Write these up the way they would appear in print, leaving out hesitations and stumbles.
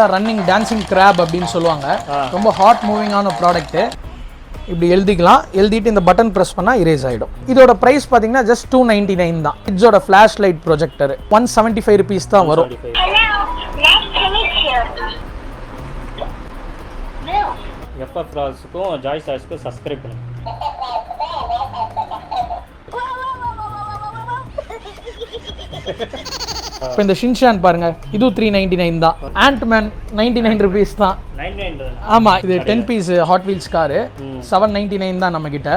Running dancing graph அப்படின்னு சொல்லுவாங்க. ரொம்ப ஹாட் மூவிங்கான ப்ராடக்ட்டு. இப்படி எழுதிக்கலாம். எழுதிட்டு இந்த பட்டன் ப்ரெஸ் பண்ணால் இரேஸ் ஆகிடும். இதோட ப்ரைஸ் பார்த்தீங்கன்னா ஜஸ்ட் 299 தான். கிட்ஸோட ஃப்ளாஷ் லைட் ப்ரொஜெக்டர் 175 rupees தான் வரும். எஃப்எஃப் ரால்ஸுக்கும் ஜாய் சாய்ஸ்க்கும் சப்ஸ்கிரைப் பண்ணுங்க. இப்போ இந்த ஷின்ஷான் பாருங்க, இது 399 தான். ஆண்ட்மேன் 99 rupees தான். ஆமா, இது 10 piece ஹாட் வீல்ஸ் காரு 799 தான் நம்ம கிட்ட.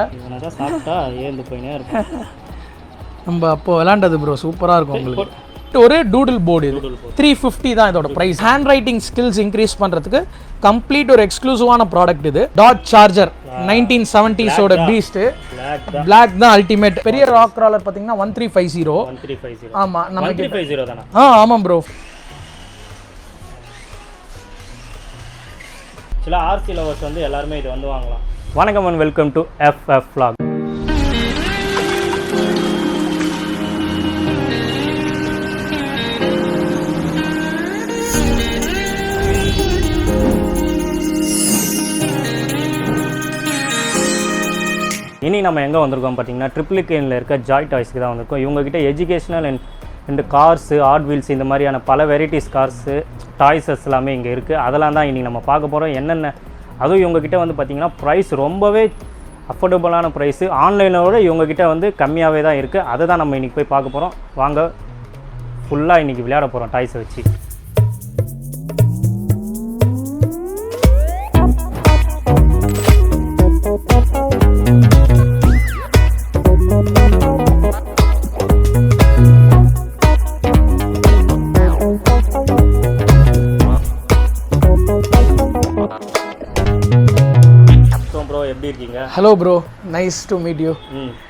நம்ம அப்போ விளையாண்டது ப்ரோ, சூப்பரா இருக்கும். உங்களுக்கு ஒரு டூடில் போர்டு இது 350 தான் இதோட price. Handwriting skills increase பண்றதுக்கு கம்ப்ளீட் ஒரு எக்ஸ்க்ளூசிவான ப்ராடக்ட் இது. டாட் சார்ஜர் 1970s ஓட பீஸ்ட் Black தான் அல்டிமேட். பெரிய ராக் கிராலர் பாத்தீங்கன்னா 1350. ஆமா, நம்ம 1350 தானா? ஆமா ப்ரோ. சில ஆர்சி லவர்ஸ் வந்து எல்லாரும் இது வந்து வாங்கலாம். வணக்கம் and welcome to FF Vlog. இனி நம்ம எங்கே வந்திருக்கோம் பார்த்தீங்கன்னா ட்ரிப்ளிகேனில் இருக்க ஜாய் டாய்ஸ்க்கு தான் வந்திருக்கோம். இவங்ககிட்ட educational and cars, art wheels, இந்த மாதிரியான பல வெரைட்டிஸ் கார்ஸு, டாய்ஸஸ் எல்லாமே இங்கே இருக்குது. அதெல்லாம் தான் இன்றைக்கி நம்ம பார்க்க போகிறோம். என்னென்ன அதுவும் இவங்ககிட்ட வந்து பார்த்திங்கன்னா ப்ரைஸ் ரொம்பவே அஃபோர்டபுளான ப்ரைஸு. ஆன்லைனோட இவங்ககிட்ட வந்து கம்மியாகவே தான் இருக்குது. அதை தான் நம்ம இன்றைக்கி போய் பார்க்க போகிறோம். வாங்க, ஃபுல்லாக இன்றைக்கி விளையாட போகிறோம் டாய்ஸை வச்சு. எப்படி இருக்கீங்க? Hello bro, nice to meet you.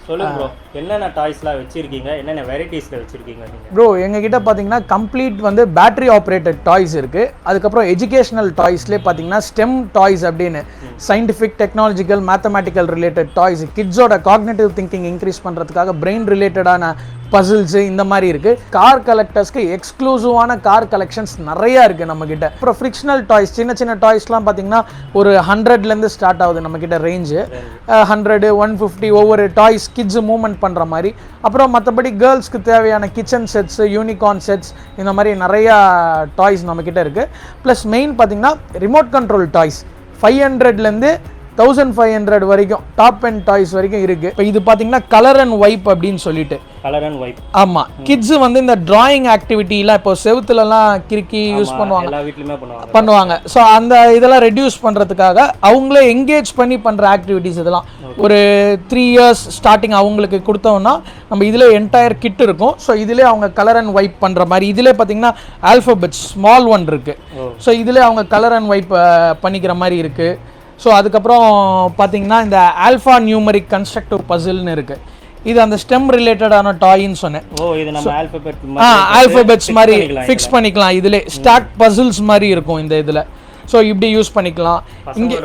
சொல்லுங்க ப்ரோ, என்னென்ன டாய்ஸ்லாம் வச்சிருக்கீங்க, என்னென்ன வெரைட்டிஸ்ல வச்சிருக்கீங்க நீங்க? ப்ரோ, எங்ககிட்ட பார்த்தீங்கன்னா கம்ப்ளீட் வந்து பேட்டரி ஆப்ரேட்டட் டாய்ஸ் இருக்கு. அதுக்கப்புறம் எஜுகேஷனல் டாய்ஸ்லேயே பார்த்தீங்கன்னா ஸ்டெம் டாய்ஸ் அப்படின்னு scientific, technological, mathematical related toys. கிட்ஸோட காக்னிட்டிவ் திங்கிங் இன்க்ரீஸ் பண்ணுறதுக்காக பிரெயின் ரிலேட்டடான பசில்ஸு இந்த மாதிரி இருக்குது. கார் கலெக்டர்ஸ்க்கு எக்ஸ்க்ளூசிவான கார் கலெக்ஷன்ஸ் நிறையா இருக்குது நம்மக்கிட்ட. அப்புறம் ஃப்ரிக்ஷனல் டாய்ஸ், சின்ன சின்ன டாய்ஸ்லாம் பார்த்தீங்கன்னா ஒரு 100லேருந்து ஸ்டார்ட் ஆகுது நம்மக்கிட்ட ரேஞ்சு. 100, 150 ஒவ்வொரு டாய்ஸ் கிட்ஸு மூவ்மெண்ட் பண்ணுற மாதிரி. அப்புறம் மற்றபடி கேர்ள்ஸ்க்கு தேவையான கிச்சன் செட்ஸு, யூனிகார்ன் செட்ஸ், இந்த மாதிரி நிறையா டாய்ஸ் நம்மக்கிட்ட இருக்குது. ப்ளஸ் மெயின் பார்த்தீங்கன்னா ரிமோட் கண்ட்ரோல் டாய்ஸ் 500லேருந்து 1500 வரைக்கும் டாப் அண்ட் டாய்ஸ் வரைக்கும் இருக்கு. இப்போ இது பாத்தீங்கன்னா கலர் அண்ட் வைப் அப்படின்னு சொல்லிட்டு. கலர் அண்ட் வைப், ஆமா. கிட்ஸ் வந்து இந்த டிராயிங் ஆக்டிவிட்டிலாம் இப்போ செவுத்துலலாம் கிறுக்கி யூஸ் பண்ணுவாங்க, எல்லா வீட்லயுமே பண்ணுவாங்க. ஸோ அந்த இதெல்லாம் ரெடியூஸ் பண்றதுக்காக அவங்களே என்கேஜ் பண்ணி பண்ற ஆக்டிவிட்டிஸ் இதெல்லாம். ஒரு 3 years ஸ்டார்டிங் அவங்களுக்கு கொடுத்தோம்னா நம்ம இதுல என்டையர் கிட் இருக்கும். ஸோ இதுல அவங்க கலர் அண்ட் வைப் பண்ற மாதிரி. இதுல பாத்தீங்கன்னா ஆல்பபெட்ஸ் ஸ்மால் ஒன் இருக்கு. ஸோ இதுல அவங்க கலர் அண்ட் வைப் பண்ணிக்கிற மாதிரி இருக்கு. ஸோ அதுக்கப்புறம் பார்த்தீங்கன்னா இந்த ஆல்ஃபா நியூமரிக் கன்ஸ்ட்ரக்டிவ் பசில்னு இருக்குது. இது அந்த ஸ்டெம் ரிலேட்டடான டாயின்னு சொன்னேன். ஆல்ஃபபெட்ஸ் மாதிரி ஃபிக்ஸ் பண்ணிக்கலாம். இதில் ஸ்டாக் பசில்ஸ் மாதிரி இருக்கும் இந்த இதில். ஸோ இப்படி யூஸ் பண்ணிக்கலாம். இங்கே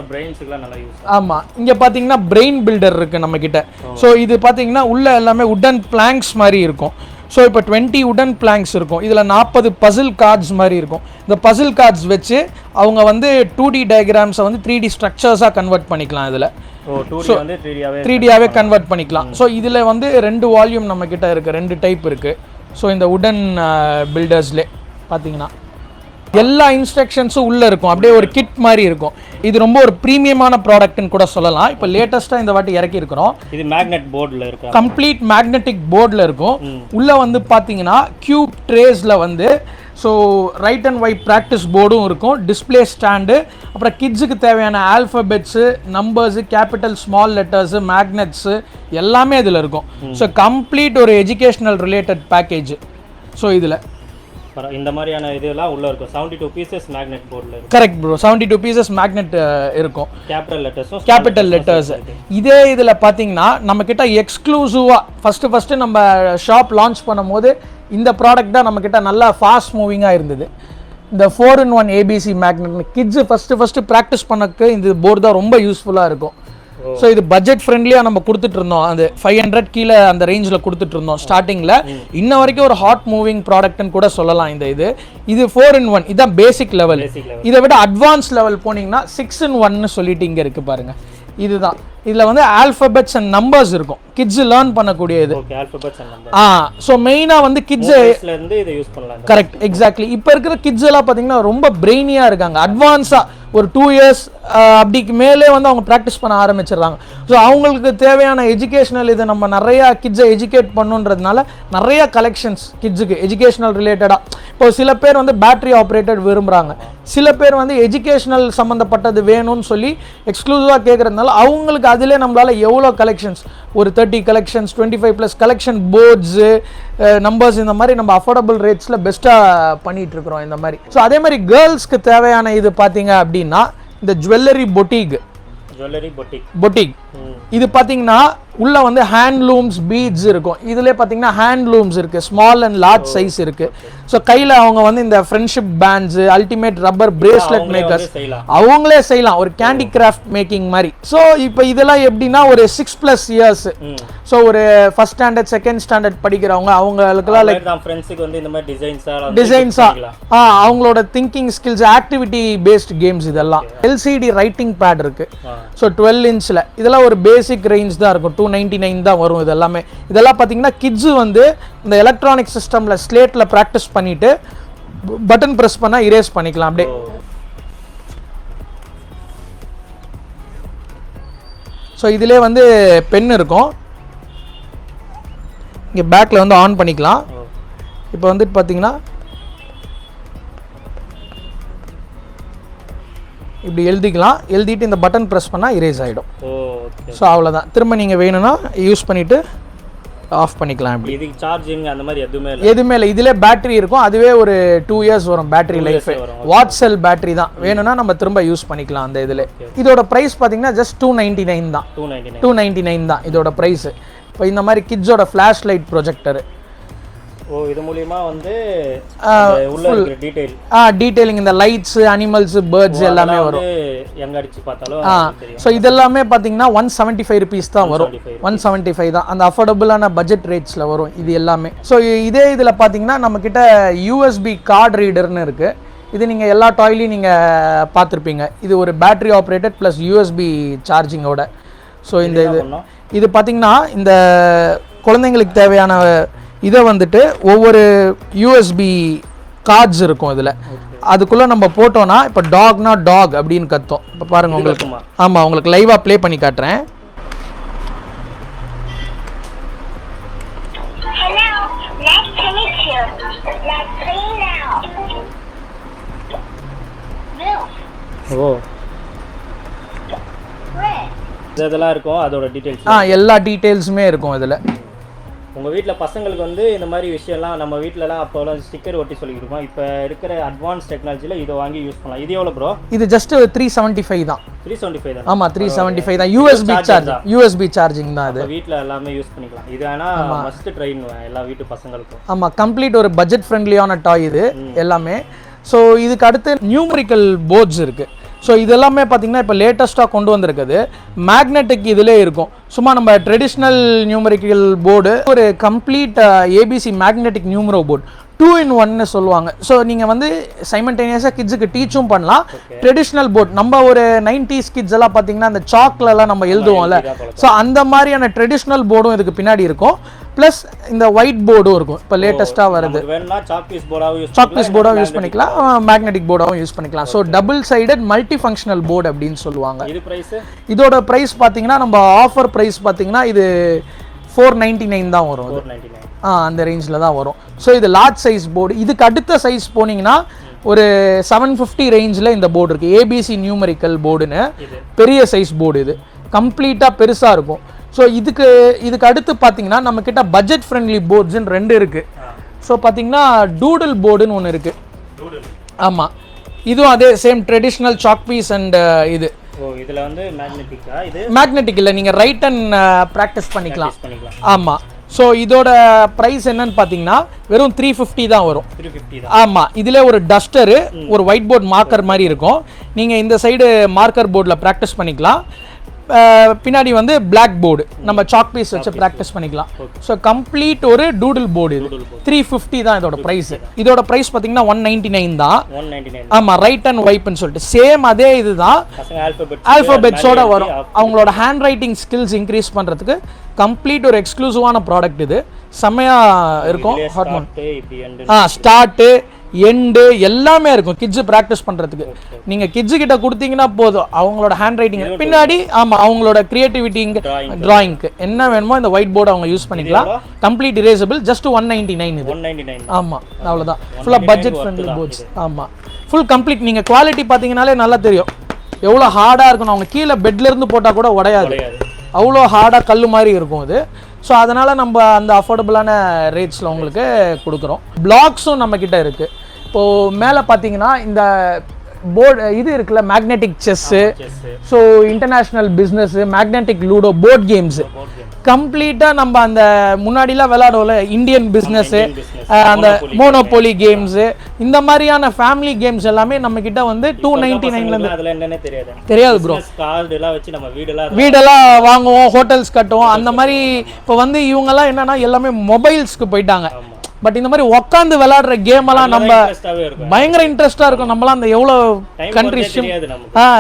ஆமாம், இங்கே பார்த்தீங்கன்னா பிரெயின் பில்டர் இருக்குது நம்மக்கிட்ட. ஸோ இது பார்த்தீங்கன்னா உள்ள எல்லாமே உட்டன் பிளாங்க்ஸ் மாதிரி இருக்கும். ஸோ இப்போ 20 உடன் பிளாங்க்ஸ் இருக்கும். இதில் 40 பசில் கார்ட்ஸ் மாதிரி இருக்கும். இந்த பசில் கார்ட்ஸ் வச்சு அவங்க வந்து 2D டயக்ராம்ஸை வந்து 3D ஸ்ட்ரக்சர்ஸாக கன்வெர்ட் பண்ணிக்கலாம். இதில் 3Dயாகவே கன்வெர்ட் பண்ணிக்கலாம். ஸோ இதில் வந்து 2 வால்யூம் நம்மக்கிட்ட இருக்குது, 2 டைப் இருக்குது. ஸோ இந்த உடன் பில்டர்ஸ்லே பார்த்தீங்கன்னா எல்லா இன்ஸ்ட்ரக்ஷன்ஸும் உள்ளே இருக்கும். அப்படியே ஒரு கிட் மாதிரி இருக்கும். இது ரொம்ப ஒரு ப்ரீமியமான ப்ராடக்ட்னு கூட சொல்லலாம். இப்போ லேட்டஸ்ட்டாக இந்த வாட்டி இறக்கி இருக்கிறோம். இது மேக்னெட் போர்டில் இருக்கும், கம்ப்ளீட் மேக்னெட்டிக் போர்டில் இருக்கும். உள்ளே வந்து பார்த்தீங்கன்னா கியூப் ட்ரேஸில் வந்து so write and wipe practice போர்டும் இருக்கும், டிஸ்பிளே ஸ்டாண்டு, அப்புறம் கிட்ஸுக்கு தேவையான alphabets, numbers, capital, small letters, magnets எல்லாமே இதில் இருக்கும். ஸோ கம்ப்ளீட் ஒரு எஜுகேஷ்னல் ரிலேட்டட் பேக்கேஜ். ஸோ இதில் இந்த மாதிரியான இதெல்லாம் உள்ள இருக்கும். 72 பீசஸ் மேக்னெட் போர்டில் இருக்கும். கரெக்ட் ப்ரோ, 72 பீசஸ் மேக்னெட் இருக்கும். Capital letters. இதே இதில் பார்த்தீங்கன்னா நம்ம கிட்ட எக்ஸ்க்ளூசிவாக ஃபர்ஸ்ட் நம்ம ஷாப் லான்ச் பண்ணும்போது இந்த ப்ராடக்ட் தான் நம்ம கிட்ட நல்லா ஃபாஸ்ட் மூவிங்காக இருந்தது. இந்த 4-in-1 ABC magnet kits first practice பண்ணக்கு இந்த போர்டு தான் ரொம்ப யூஸ்ஃபுல்லாக இருக்கும். ஸோ இது பட்ஜெட் ஃப்ரெண்ட்லியாக நம்ம கொடுத்துட்டு இருந்தோம். அது 500 கீழே அந்த ரேஞ்சில் கொடுத்துட்டு இருந்தோம் ஸ்டார்டிங்கில். இன்ன வரைக்கும் ஒரு ஹாட் மூவிங் ப்ராடக்ட்னு கூட சொல்லலாம். இது 4-in-1 இதுதான் பேசிக் லெவல். இதை விட அட்வான்ஸ் லெவல் போனீங்கன்னா 6-in-1 சொல்லிட்டு இங்கே இருக்குது பாருங்க. இதுதான் இதில் வந்து ஆல்ஃபபெட்ஸ் அண்ட் நம்பர்ஸ் இருக்கும், கிட்ஸ் லேர்ன் பண்ணக்கூடியது. ஸோ மெயினாக வந்து கிட்ஸ் கரெக்ட் எக்ஸாக்ட்லி. இப்போ இருக்கிற கிட்ஸ் எல்லாம் பார்த்தீங்கன்னா ரொம்ப பிரெயினியாக இருக்காங்க. அட்வான்ஸாக ஒரு 2 years அப்படிக்கு மேலே வந்து அவங்க ப்ராக்டிஸ் பண்ண ஆரம்பிச்சிடுறாங்க. ஸோ அவங்களுக்கு தேவையான எஜுகேஷனல் இது நம்ம நிறையா கிட்ஸை எஜுகேட் பண்ணுன்றதுனால நிறையா கலெக்ஷன்ஸ் கிட்ஸுக்கு எஜுகேஷனல் ரிலேட்டடாக. இப்போ சில பேர் வந்து பேட்டரி ஆப்ரேட்டட் விரும்புகிறாங்க, சில பேர் வந்து எஜுகேஷனல் சம்மந்தப்பட்டது வேணும்னு சொல்லி எக்ஸ்க்ளூசிவாக கேட்குறதுனால அவங்களுக்கு அதிலே நம்மளால் எவ்வளோ கலெக்ஷன்ஸ் ஒரு 30 கலெக்ஷன்ஸ் 25+ கலெக்ஷன் போர்ட்ஸு நம்பர்ஸ் இந்த மாதிரி நம்ம அஃபோர்டபுள் ரேட்ஸில் பெஸ்ட்டாக பண்ணிகிட்டு இருக்கிறோம் இந்த மாதிரி. ஸோ அதே மாதிரி கேர்ள்ஸ்க்கு தேவையான இது பார்த்தீங்க அப்படின்னா இந்த ஜுவல்லரி பொட்டிக் இது பார்த்தீங்கன்னா உள்ள வந்து ஹேண்ட்லூம்ஸ் பீட்ஸ் இருக்கும். இதுலேயே பார்த்தீங்கன்னா ஹேண்ட்லூம்ஸ் இருக்கு, ஸ்மால் அண்ட் லார்ஜ் சைஸ் இருக்கு. ஸோ கையில் அவங்க வந்து இந்த friendship bands, ultimate rubber bracelet makers அவங்களே செய்யலாம், ஒரு கேண்டி கிராஃப்ட் மேக்கிங் மாதிரி. ஸோ இப்போ இதெல்லாம் எப்படின்னா ஒரு 6+ years. ஸோ ஒரு ஃபர்ஸ்ட் ஸ்டாண்டர்ட் செகண்ட் ஸ்டாண்டர்ட் படிக்கிறவங்க அவங்களுக்குலாம் லைக் டிசைன்ஸா அவங்களோட thinking skills, activity based games இதெல்லாம். LCD ரைட்டிங் பேட் இருக்கு. ஸோ 12 inch இதெல்லாம் ஒரு பேசிக் ரேஞ்ச் தான் இருக்கும், 299 தான் வரும். இதெல்லாம் பார்த்தீங்கன்னா கிட்ஸு வந்து இந்த எலக்ட்ரானிக் சிஸ்டமில் ஸ்லேட்டில் ப்ராக்டிஸ் பண்ணிட்டு பட்டன் ப்ரெஸ் பண்ணால் இரேஸ் பண்ணிக்கலாம் அப்படியே. ஸோ இதிலே வந்து பென் இருக்கும், இங்கே பேக்கில் வந்து ஆன் பண்ணிக்கலாம். இப்போ வந்துட்டு பார்த்தீங்கன்னா இப்படி எழுதிக்கலாம், எழுதிட்டு இந்த பட்டன் ப்ரெஸ் பண்ணால் இரேஸ் ஆகிடும். ஸோ அவ்வளோதான். திரும்ப நீங்கள் வேணும்னா யூஸ் பண்ணிவிட்டு ஆஃப் பண்ணிக்கலாம். இப்படி இதுக்கு சார்ஜிங் அந்த மாதிரி எதுவுமே இல்லை. இதிலே பேட்டரி இருக்கும், அதுவே ஒரு 2 years வரும் battery life. What sell battery தான், வேணும்னா நம்ம திரும்ப யூஸ் பண்ணிக்கலாம் அந்த இதில். இதோட ப்ரைஸ் பார்த்தீங்கன்னா ஜஸ்ட் 299 தான். 299 தான் இதோட ப்ரைஸ். இப்போ இந்த மாதிரி கிட்ஸோட ஃப்ளாஷ் லைட் ப்ரொஜெக்டரு. இது மூலமா வந்து உள்ள இருக்கிற டீடைலிங் இந்த லைட்ஸ், அனிமல்ஸ், பேர்ட்ஸ் எல்லாமே வரும். எங்க அடிச்சு பார்த்தாலும் ஸோ இதெல்லாமே பார்த்தீங்கன்னா 175 rupees தான் வரும். 175 தான் அந்த அஃபோர்டபுளான பட்ஜெட் ரேட்ஸில் வரும் இது எல்லாமே. ஸோ இதே இதில் பார்த்தீங்கன்னா நம்மக்கிட்ட USB கார்டு ரீடர்னு இருக்குது. இது நீங்கள் எல்லா டாய்லையும் நீங்கள் பார்த்துருப்பீங்க. இது ஒரு பேட்டரி ஆப்ரேட்டட் ப்ளஸ் USB சார்ஜிங்கோட. ஸோ இது பார்த்தீங்கன்னா இந்த குழந்தைங்களுக்கு தேவையான இதை வந்துட்டு ஒவ்வொரு USB கார்ட்ஸ் இருக்கும் இதில். அதுக்குள்ளே நம்ம போட்டோன்னா இப்போ டாக்னா டாக் அப்படின்னு கத்தும். இப்போ பாருங்கள் உங்களுக்கு, ஆமாம் உங்களுக்கு லைவாக ப்ளே பண்ணி காட்டுறேன். இதெல்லாம் இருக்கும், அதோட டீடைல்ஸ் எல்லா டீடைல்ஸுமே இருக்கும் இதில். உங்கள் வீட்டில் பசங்களுக்கு வந்து இந்த மாதிரி விஷயம்லாம் நம்ம வீட்டிலலாம் அப்போலாம் ஸ்டிக்கர் ஒட்டி சொல்லிக்கிருக்கோம். இப்போ இருக்கிற அட்வான்ஸ் டெக்னாலஜியில் இதை வாங்கி யூஸ் பண்ணலாம். இது எவ்வளோ ப்ரோ? இது ஜஸ்ட் 375 தான். 375 தான். ஆமாம் 375 தான். USB சார்ஜிங் தான். அது வீட்டில் எல்லாமே யூஸ் பண்ணிக்கலாம். இது ஆனால் மஸ்ட் ட்ரைன் எல்லா வீட்டு பசங்களுக்கும். ஆமாம் கம்ப்ளீட் ஒரு பட்ஜெட் ஃப்ரெண்ட்லியான டாய் இது எல்லாமே. ஸோ இதுக்கு அடுத்து நியூமரிக்கல் போர்ட்ஸ் இருக்குது. ஸோ இதெல்லாமே பார்த்தீங்கன்னா இப்போ லேட்டஸ்ட்டாக கொண்டு வந்திருக்குது. மேக்னெட்டிக் இதிலே இருக்கும். சும்மா நம்ம ட்ரெடிஷ்னல் நியூமரிக்கல் போர்டு ஒரு complete ABC magnetic numero board 2-in-1 சொல்லுவாங்க. ஸோ நீங்கள் வந்து சைமல்டேனியஸாக கிட்ஸுக்கு டீச்சும் பண்ணலாம். ட்ரெடிஷ்னல் போர்ட் நம்ம ஒரு 90s கிட்ஸ் எல்லாம் பார்த்தீங்கன்னா அந்த சாக்லெல்லாம் நம்ம எழுதுவோம்ல, ஸோ அந்த மாதிரியான ட்ரெடிஷ்னல் போர்டும் இதுக்கு பின்னாடி இருக்கும். ப்ளஸ் இந்த ஒயிட் போர்டும் இருக்கும். இப்போ லேட்டஸ்ட்டாக வருது. சாக் பீஸ் போர்டாகவும் யூஸ் பண்ணிக்கலாம், மேக்னெட்டிக் போர்டாகவும் யூஸ் பண்ணிக்கலாம். So double sided multi functional board அப்படின்னு சொல்லுவாங்க. இதோட ப்ரைஸ் பார்த்தீங்கன்னா நம்ம ஆஃபர் ப்ரைஸ் பார்த்தீங்கன்னா இது 499 தான் வரும். அந்த ரேஞ்சில் தான் வரும். ஸோ இது லார்ஜ் சைஸ் போர்டு. இதுக்கு அடுத்த சைஸ் போனீங்கன்னா ஒரு 750 ரேஞ்சில் இந்த போர்டு இருக்குது. ABC நியூமரிக்கல் போர்டுன்னு பெரிய சைஸ் போர்டு. இது கம்ப்ளீட்டாக பெருசாக இருக்கும். ஸோ இதுக்கு அடுத்து பார்த்தீங்கன்னா நம்மக்கிட்ட பட்ஜெட் ஃப்ரெண்ட்லி போர்ட்ஸ்ன்னு 2 இருக்குது. ஸோ பார்த்தீங்கன்னா டூடில் போர்டுன்னு ஒன்று இருக்குது. ஆமாம் இதுவும் அதே same traditional chalk piece and இது இதில் வந்து மேக்னெட்டிக் இல்லை, நீங்கள் ரைட் அண்ட் ப்ராக்டிஸ் பண்ணிக்கலாம். ஆமாம். ஸோ இதோட ப்ரைஸ் என்னன்னு பார்த்தீங்கன்னா வெறும் 350 தான் வரும். ஆமாம். இதில் ஒரு டஸ்டரு, ஒரு ஒயிட் போர்ட் மார்க்கர் மாதிரி இருக்கும். நீங்கள் இந்த சைடு மார்க்கர் போர்டில் ப்ராக்டிஸ் பண்ணிக்கலாம். பின்னாடி வந்து பிளாக் போர்டு நம்ம சாக் பீஸ் வச்சு ப்ராக்டிஸ் பண்ணிக்கலாம். ஸோ கம்ப்ளீட் ஒரு டூடில் போர்டு இது 350 தான் இதோட ப்ரைஸ். இதோட ப்ரைஸ் பார்த்தீங்கன்னா 199 தான். ஆமாம், ரைட் அண்ட் வைப்னு சொல்லிட்டு சேம் அதே இதுதான், ஆல்ஃபபெட்ஸோட வரும். அவங்களோட ஹேண்ட் ரைட்டிங் ஸ்கில்ஸ் இன்க்ரீஸ் பண்ணுறதுக்கு கம்ப்ளீட் ஒரு எக்ஸ்க்ளூசிவான ப்ராடக்ட் இது. செம்மையாக இருக்கும். ஸ்டார்ட்டு எண்டு எல்லாமே இருக்கும் கிட்ஸ் ப்ராக்டிஸ் பண்ணுறதுக்கு. நீங்கள் கிட்ஸு கிட்ட கொடுத்தீங்கன்னா போதும், அவங்களோட ஹேண்ட் ரைட்டிங் பின்னாடி அவங்களோட கிரியேட்டிவிட்டி டிராயிங்க்கு என்ன வேணுமோ இந்த ஒயிட் போர்டு அவங்க யூஸ் பண்ணிக்கலாம். கம்ப்ளீட் இரேசபிள், ஜஸ்ட் 199 இது. ஆமாம், அவ்வளோதான். ஃபுல்லாக பட்ஜெட் ஃப்ரெண்ட்லி போர்ட்ஸ். ஆமாம், ஃபுல் கம்ப்ளீட். நீங்கள் குவாலிட்டி பார்த்தீங்கனாலே நல்லா தெரியும் எவ்வளோ ஹார்டாக இருக்கணும். அவங்க கீழே பெட்லேருந்து போட்டால் கூட உடையாது, அவ்வளோ ஹார்டாக கல் மாதிரி இருக்கும் அது. ஸோ அதனால் நம்ம அந்த அஃபோர்டபுளான ரேட்ஸில் உங்களுக்கு கொடுக்குறோம். பிளாக்ஸும் நம்மக்கிட்ட இருக்குது. இப்போது மேலே பார்த்தீங்கன்னா இந்த போர்டு இது இருக்குல்ல, magnetic chess, so international business, magnetic ludo, board games கம்ப்ளீட்டாக நம்ம அந்த முன்னாடிலாம் விளையாடுவோம்ல இந்தியன் பிஸ்னஸ்ஸு, அந்த மோனோபோலி கேம்ஸு, இந்த மாதிரியான ஃபேமிலி கேம்ஸ் எல்லாமே நம்மக்கிட்ட வந்து 299 தெரியாது ப்ரோ. வீடெல்லாம் வாங்குவோம், ஹோட்டல்ஸ் கட்டுவோம், அந்த மாதிரி. இப்போ வந்து இவங்கெல்லாம் என்னன்னா எல்லாமே மொபைல்ஸ்க்கு போயிட்டாங்க. பட் இந்த மாதிரி உட்காந்து விளையாடுற கேம் எல்லாம் நம்ம பயங்கர இன்ட்ரெஸ்டா இருக்கும். நம்மளாம் அந்த எவ்வளோ கண்ட்ரி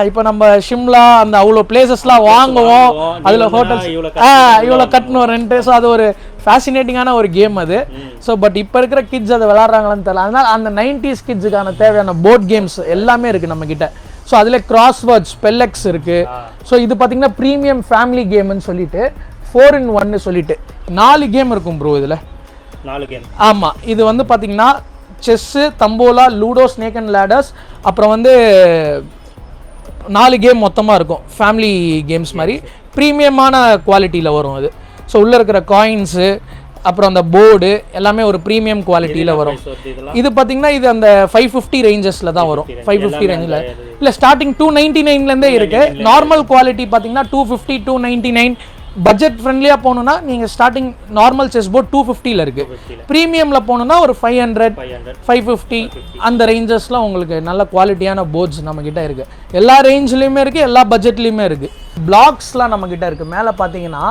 இப்போ நம்ம ஷிம்லா அந்த அவ்வளோ பிளேசஸ்லாம் வாங்குவோம், அதில் ஹோட்டல்ஸ் இவ்வளோ கட்டணும் ரெண்ட். ஸோ அது ஒரு ஃபேசினேட்டிங்கான ஒரு கேம் அது. ஸோ பட் இப்போ இருக்கிற கிட்ஸ் அதை விளையாடுறாங்களான்னு தெரியல. அதனால அந்த 90s கிட்ஸுக்கான தேவையான போர்ட் கேம்ஸ் எல்லாமே இருக்குது நம்மக்கிட்ட. ஸோ அதில் கிராஸ்வேர்ட்ஸ், ஸ்பெல்லெக்ஸ் இருக்குது. ஸோ இது பார்த்தீங்கன்னா ப்ரீமியம் ஃபேமிலி கேம்னு சொல்லிட்டு 4-in-1 சொல்லிட்டு 4 கேம் இருக்கும் ப்ரோ இதில். 4 கேம். ஆமாம், இது வந்து பார்த்தீங்கன்னா chess, tambola, ludo, snake and ladders, அப்புறம் வந்து 4 கேம் மொத்தமாக இருக்கும். ஃபேமிலி கேம்ஸ் மாதிரி ப்ரீமியமான குவாலிட்டியில் வரும் அது. ஸோ உள்ளே இருக்கிற காயின்ஸு, அப்புறம் அந்த போர்டு எல்லாமே ஒரு ப்ரீமியம் குவாலிட்டியில் வரும். இது பார்த்தீங்கன்னா இது அந்த 550 ரேஞ்சஸில் தான் வரும். 550 ரேஞ்சில் இல்லை, ஸ்டார்டிங் 299லேருந்தே இருக்குது. நார்மல் குவாலிட்டி பார்த்தீங்கன்னா 250, 299. பட்ஜெட் ஃப்ரெண்ட்லியாக போகணுன்னா நீங்கள் ஸ்டார்டிங் நார்மல் செஸ் போர்ட் 250ல் இருக்குது. ப்ரீமியமில் போகணுன்னா ஒரு 500, 550 அந்த ரேஞ்சஸில் உங்களுக்கு நல்ல குவாலிட்டியான போர்ட்ஸ் நம்மக்கிட்ட இருக்குது. எல்லா ரேஞ்ச்லேயுமே இருக்குது, எல்லா பட்ஜெட்லேயுமே இருக்குது. பிளாக்ஸ்லாம் நம்மக்கிட்ட இருக்குது. மேலே பார்த்தீங்கன்னா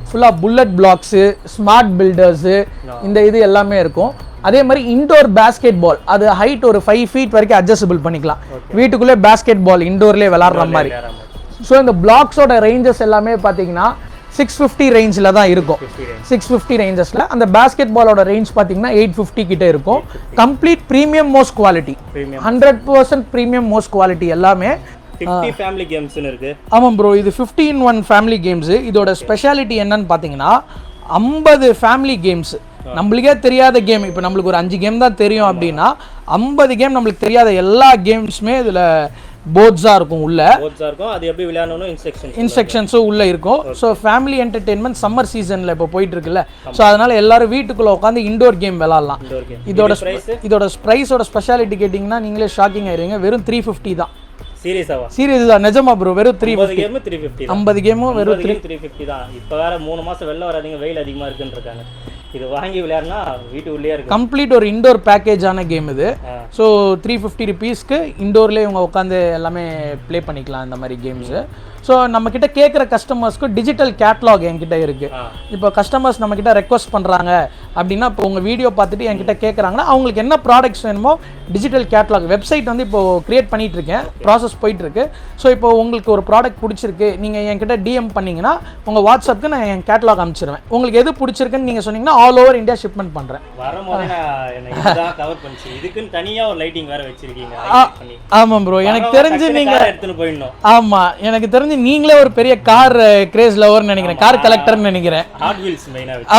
ஃபுல்லாக புல்லட் பிளாக்ஸு, ஸ்மார்ட் பில்டர்ஸு, இந்த இது எல்லாமே இருக்கும். அதே மாதிரி இன்டோர் பேஸ்கெட் பால், அது ஹைட் ஒரு 5 feet வரைக்கும் அட்ஜஸ்டபிள் பண்ணிக்கலாம். வீட்டுக்குள்ளே பேஸ்கெட் பால் இன்டோர்லேயே விளாட்ற மாதிரி. ஸோ இந்த பிளாக்ஸோட ரேஞ்சஸ் எல்லாமே பார்த்தீங்கன்னா 650 ரேஞ்சில் தான் இருக்கும். 650 ரேஞ்சஸில் அந்த பேஸ்கெட் பாலோட ரேஞ்ச் பார்த்தீங்கன்னா 850 கிட்ட இருக்கும். Complete premium most quality, 100% premium most quality எல்லாமே. 50 ஃபேமிலி கேம்ஸ்னு இருக்கு. ஆமாம் ப்ரோ, இது 15-in-1 ஃபேமிலி கேம்ஸு. இதோட ஸ்பெஷாலிட்டி என்னன்னு பார்த்தீங்கன்னா 50 ஃபேமிலி கேம்ஸ். நம்மளுக்கே தெரியாத கேம், இப்போ நம்மளுக்கு ஒரு 5 கேம் தான் தெரியும் அப்படின்னா 50 கேம் நம்மளுக்கு தெரியாத எல்லா கேம்ஸுமே இதில் போர்ட்ஸாக இருக்கும். உள்ள அது எப்படி விளையாடணும் இன்ஸ்ட்ரக்ஷன்ஸும் உள்ள இருக்கும். ஸோ ஃபேமிலி என்டர்டெயின்மெண்ட் சம்மர் சீசனில் இப்போ போயிட்டு இருக்குல்ல, ஸோ அதனால எல்லாரும் வீட்டுக்குள்ளே உட்காந்து இண்டோர் கேம் விளாட்லாம். இதோட ப்ரைஸோட ஸ்பெஷாலிட்டி கேட்டிங்கன்னா நீங்களே ஷாக்கிங் ஆயிருவீங்க. வெறும் 350 தான். சீரியஸ் தான், நிஜமா ப்ரோ. வெறும் 350. 50 கேமும் வெறும் 350 தான். இப்போ வேற 3 மாசம் வெளில வராதீங்க, வெயில் அதிகமாக இருக்குன்றாங்க. இது வாங்கி விளையாடுனா வீட்டு உள்ளே இருக்கு. கம்ப்ளீட் ஒரு இண்டோர் பேக்கேஜான கேம் இது. ஸோ 350 rupeesக்கு இண்டோர்லேயே இவங்க உட்காந்து எல்லாமே ப்ளே பண்ணிக்கலாம் இந்த மாதிரி கேம்ஸு. ஸோ நம்மக்கிட்ட கேட்குற கஸ்டமர்ஸ்க்கு டிஜிட்டல் கேட்லாக் என்கிட்ட இருக்குது. இப்போ கஸ்டமர்ஸ் நம்மக்கிட்ட ரெக்வஸ்ட் பண்ணுறாங்க அப்படின்னா, இப்போ உங்கள் வீடியோ பார்த்துட்டு என்கிட்ட கேட்குறாங்கன்னா அவங்களுக்கு என்ன ப்ராடக்ட்ஸ் வேணுமோ டிஜிட்டல் கேட்லாக் வெப்சைட் வந்து இப்போது க்ரியேட் பண்ணிகிட்டு இருக்கேன், ப்ராசஸ் போயிட்டுருக்கு. ஸோ இப்போ உங்களுக்கு ஒரு ப்ராடக்ட் பிடிச்சிருக்கு, நீங்கள் என்கிட்ட டிஎம் பண்ணிங்கன்னா உங்கள் வாட்ஸ்அப்புக்கு நான் என் கேட்லாக் அனுப்பிச்சிடுவேன். உங்களுக்கு எது பிடிச்சிருக்குன்னு நீங்கள் சொன்னீங்கன்னா ஆல் ஓவர் இந்தியா ஷிப்மெண்ட் பண்ணுறேன். ஆமாம் ப்ரோ, எனக்கு தெரிஞ்சு நீங்கள் எடுத்துன்னு போயிடணும். ஆமாம், எனக்கு தெரிஞ்சு நீங்களே ஒரு பெரிய கார் கிரேஸ் லவர்னு நினைக்கிறேன், கார் கலெக்டர்னு நினைக்கிறேன்.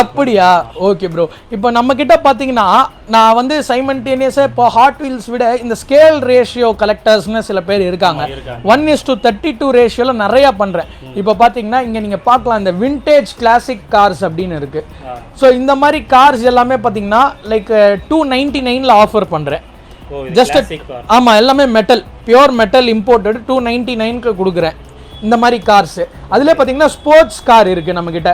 அப்படியா? Okay bro. இப்போ நம்ம கிட்ட பார்த்தீங்கன்னா நான் வந்து சைமல்டேனியஸாக இப்போ ஹாட் வீல்ஸ் விட இந்த ஸ்கேல் ரேஷியோ கலெக்டர்ஸ்னு சில பேர் இருக்காங்க. 1:32 ரேஷியோவில் நிறையா பண்ணுறேன். இப்போ பார்த்தீங்கன்னா இங்கே நீங்கள் பார்க்கலாம் இந்த விண்டேஜ் கிளாசிக் கார்ஸ் அப்படின்னு இருக்கு. ஸோ இந்த மாதிரி கார்ஸ் எல்லாமே பார்த்தீங்கன்னா லைக் 299ல் ஆஃபர் பண்ணுறேன். ஜஸ்ட் ஆமாம், எல்லாமே மெட்டல், பியோர் மெட்டல் இம்போர்ட்டட் 299க்கு கொடுக்குறேன். இந்த மாதிரி கார்ஸு அதில் பார்த்தீங்கன்னா ஸ்போர்ட்ஸ் கார் இருக்குது நம்மக்கிட்ட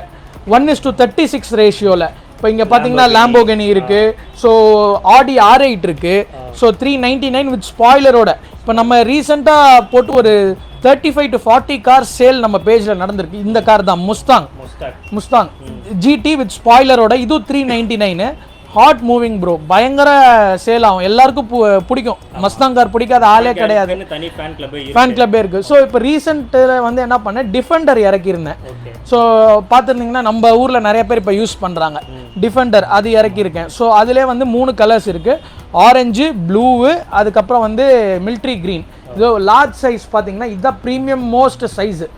1:36 ரேஷியோவில். இப்போ இங்கே பார்த்தீங்கன்னா லாம்போகினி இருக்குது, ஸோ ஆடி R8 இருக்குது. ஸோ 399 வித் ஸ்பாய்லரோட. இப்போ நம்ம ரீசெண்டாக போட்டு ஒரு 35 to 40 கார் சேல் நம்ம பேஜில் நடந்திருக்கு. இந்த கார் தான் முஸ்தாங் GT வித் ஸ்பாய்லரோட. இது 399. ஹாட் மூவிங் ப்ரோ, பயங்கர சேல் ஆகும், எல்லாருக்கும் பிடிக்கும். மஸ்தாங் கார் பிடிக்காத ஆளே கிடையாது, ஃபேன் கிளப்பே இருக்குது. ஸோ இப்போ ரீசெண்டில் வந்து என்ன பண்ணேன், டிஃபெண்டர் இறக்கியிருந்தேன். ஸோ பார்த்துருந்தீங்கன்னா நம்ம ஊரில் நிறைய பேர் இப்போ யூஸ் பண்ணுறாங்க டிஃபெண்டர், அது இறக்கியிருக்கேன். ஸோ அதிலே வந்து 3 கலர்ஸ் இருக்குது, ஆரஞ்சு, ப்ளூவு, அதுக்கப்புறம் வந்து மிலிட்ரி க்ரீன். இது லார்ஜ் சைஸ் பார்த்தீங்கன்னா இதுதான் ப்ரீமியம் மோஸ்ட் சைஸு,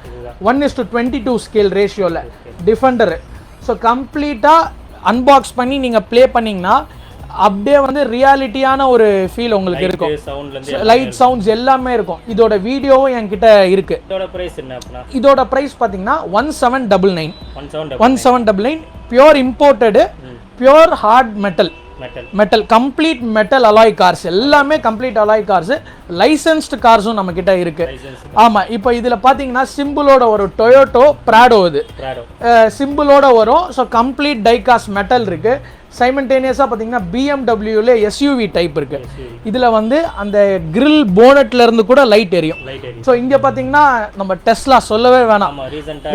1:22 ஸ்கேல் ரேஷியோவில் டிஃபெண்டரு. ஸோ கம்ப்ளீட்டாக அன்பாக்ஸ் பண்ணி நீங்கள் ப்ளே பண்ணிங்கன்னா அப்படியே வந்து ரியாலிட்டியான ஒரு ஃபீல் உங்களுக்கு இருக்கும். லைட் சவுண்ட்ஸ் எல்லாமே இருக்கும். இதோட வீடியோவும் என்கிட்ட இருக்கு. இதோட ப்ரைஸ் பார்த்தீங்கன்னா 1799 pure imported, pure hard metal complete metal alloy cars, எல்லாமே கம்ப்ளீட் அலாய் கார்ஸ். லைசன்ஸ்டு கார்ஸும் நம்ம கிட்ட இருக்கு. ஆமா, இப்போ இதுல பாத்தீங்கன்னா சிம்பிளோட ஒரு டொயோட்டோ பிராடோ, இது சிம்பிளோட வரும். ஸோ கம்ப்ளீட் டைகாஸ்ட் மெட்டல் இருக்கு. சைமல்டேனியஸாக பார்த்தீங்கன்னா பிஎம்டபிள்யூல எஸ்யூவி டைப் இருக்கு. இதுல வந்து அந்த கிரில் போனட்ல இருந்து கூட லைட் எரியும். ஸோ இங்க பார்த்தீங்கன்னா நம்ம டெஸ்லா சொல்லவே வேணாம்,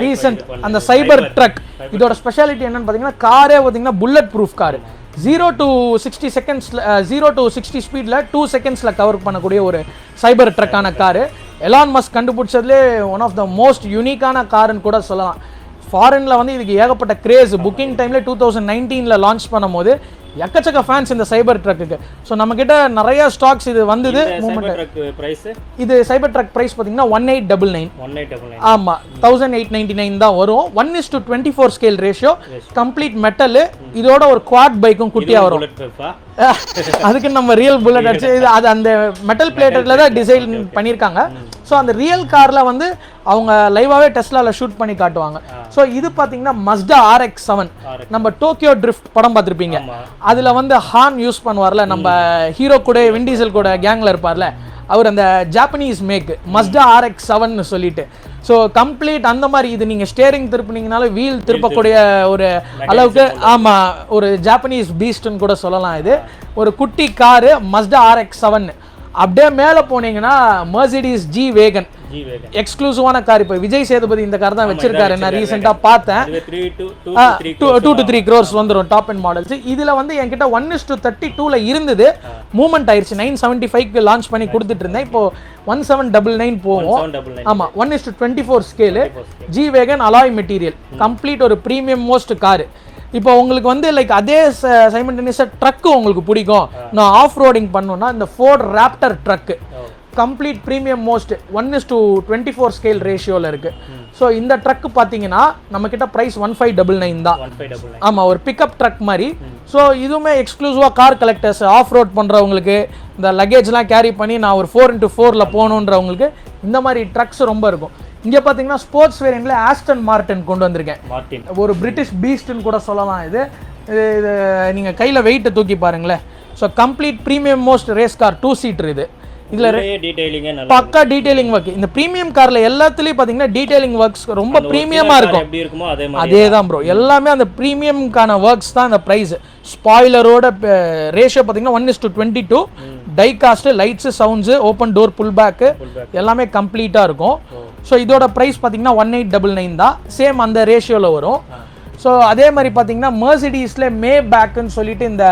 ரீசெண்ட் அந்த சைபர் ட்ரக். இதோட ஸ்பெஷாலிட்டி என்னன்னு பார்த்தீங்கன்னா காரே பார்த்தீங்கன்னா புல்லட் ப்ரூஃப் கார். 0 to 60 செகண்ட்ஸில் 0 to 60 ஸ்பீடில் 2 செகண்ட்ஸில் கவர் பண்ணக்கூடிய ஒரு சைபர் ட்ரக்கான காரு. எலான் மஸ்க் கண்டுபிடிச்சதுலே ஒன் ஆஃப் த மோஸ்ட் யூனிக்கான காருன்னு கூட சொல்லலாம். ஃபாரினில் வந்து இதுக்கு ஏகப்பட்ட கிரேஸ். புக்கிங் டைமில் 2019 லான்ச் பண்ணும்போது எக்கச்சக்க ஃபேன்ஸ் இந்த சைபர் ட்ரக்குக்கு. ஸோ நம்மக்கிட்ட நிறைய ஸ்டாக்ஸ் இது வந்தது. இது சைபர் ட்ரக் ப்ரைஸ் பார்த்தீங்கன்னா 1899. ஆமாம், 1899 தான் வரும். 1:24 ஸ்கேல் ரேஷியோ, கம்ப்ளீட் மெட்டலு. இதோட ஒரு குவாட் பைக்கும் குட்டியாக வரும். அதுக்கு நம்ம ரியல் புல்லட் அடிச்சு அது அந்த மெட்டல் பிளேட்டட்ல தான் டிசைன் பண்ணியிருக்காங்க. ஸோ அந்த ரியல் காரில் வந்து அவங்க லைவாகவே டெஸ்லாவில் ஷூட் பண்ணி காட்டுவாங்க. ஸோ இது பார்த்தீங்கன்னா மஸ்டா RX-7. நம்ம டோக்கியோ ட்ரிஃப்ட் படம் பார்த்துருப்பீங்க, அதில் வந்து ஹான் யூஸ் பண்ணுவார்ல, நம்ம ஹீரோ கூட விண்டீசல் கூட கேங்கில் இருப்பார்ல, அவர் அந்த ஜாப்பனீஸ் மேக் மஸ்டா RX-7 சொல்லிட்டு. ஸோ கம்ப்ளீட் அந்த மாதிரி இது நீங்கள் ஸ்டேரிங் திருப்பினீங்கனாலும் வீல் திருப்பக்கூடிய ஒரு அளவுக்கு, ஆமாம், ஒரு ஜாப்பனீஸ் பீஸ்ட்னு கூட சொல்லலாம். இது ஒரு குட்டி காரு மஸ்டா RX-7. அப்படியே மேலே போனீங்கன்னா மெர்சிடிஸ் G வேகன், எக்ஸ்க்ளூசிவான கார். இப்போ விஜய் சேதுபதி இந்த கார் தான் வச்சிருக்காரு, நான் ரீசெண்டாக பார்த்தேன். 2 to 3 crores வந்துடும் டாப் அண்ட் மாடல்ஸ். இதில் வந்து என்கிட்ட 1:32 இருந்தது, மூவ்மெண்ட் ஆயிடுச்சு. 975க்கு லான்ச் பண்ணி கொடுத்துட்டு இருந்தேன். இப்போ 1799 போவோம். ஆமாம், 1:24 ஸ்கேலு, G வேகன் அலாய் மெட்டீரியல், கம்ப்ளீட் ஒரு ப்ரீமியம் மோஸ்ட் காரு. இப்போ உங்களுக்கு வந்து லைக் அதே சைமல்டேனியஸாக ட்ரக்கு உங்களுக்கு பிடிக்கும், நான் ஆஃப் ரோடிங் பண்ணணும்னா இந்த Ford Raptor truck complete premium most 1:24 scale ரேஷியோவில் இருக்குது. ஸோ இந்த ட்ரக்கு பார்த்தீங்கன்னா நம்மக்கிட்ட ப்ரைஸ் 1599 தான். ஆமாம், ஒரு பிக்கப் ட்ரக் மாதிரி. ஸோ இதுவுமே எக்ஸ்க்ளூசிவாக கார் கலெக்டர்ஸ், ஆஃப் ரோட் பண்ணுறவங்களுக்கு, இந்த லக்கேஜ்லாம் கேரி பண்ணி நான் ஒரு 4x4ல் போகணுன்றவங்களுக்கு இந்த மாதிரி ட்ரக்ஸ் ரொம்ப இருக்கும். இங்கே பார்த்தீங்கன்னா ஸ்போர்ட்ஸ் வேரியன்ட்ல ஆஸ்டன் மார்டின் கொண்டு வந்திருக்கேன். ஒரு பிரிட்டிஷ் பீஸ்ட்னு கூட சொல்லலாம். இது இது நீங்கள் கையில் வெயிட்டை தூக்கி பாருங்களேன். So complete premium most race car, 2 seater. இது இதில் பக்கா டீடைலிங் ஒர்க். இந்த ப்ரீமியம் காரில் எல்லாத்துலேயும் பார்த்தீங்கன்னா டீடைலிங் ஒர்க்ஸ் ரொம்ப ப்ரீமியமாக இருக்கும். அதே தான் ப்ரோ, எல்லாமே அந்த ப்ரீமியம்கான ஒர்க்ஸ் தான் இந்த ப்ரைஸ். ஸ்பாய்லரோட ரேஷியோ பார்த்தீங்கன்னா 1:22, diecast, lights, sounds, open door, pull back எல்லாமே கம்ப்ளீட்டாக இருக்கும். ஸோ இதோட ப்ரைஸ் பார்த்தீங்கன்னா 1899 தான், சேம் அந்த ரேஷியோவில் வரும். ஸோ அதே மாதிரி பார்த்தீங்கன்னா மெர்சிடிஸில் மே பேக்குன்னு சொல்லிட்டு இந்த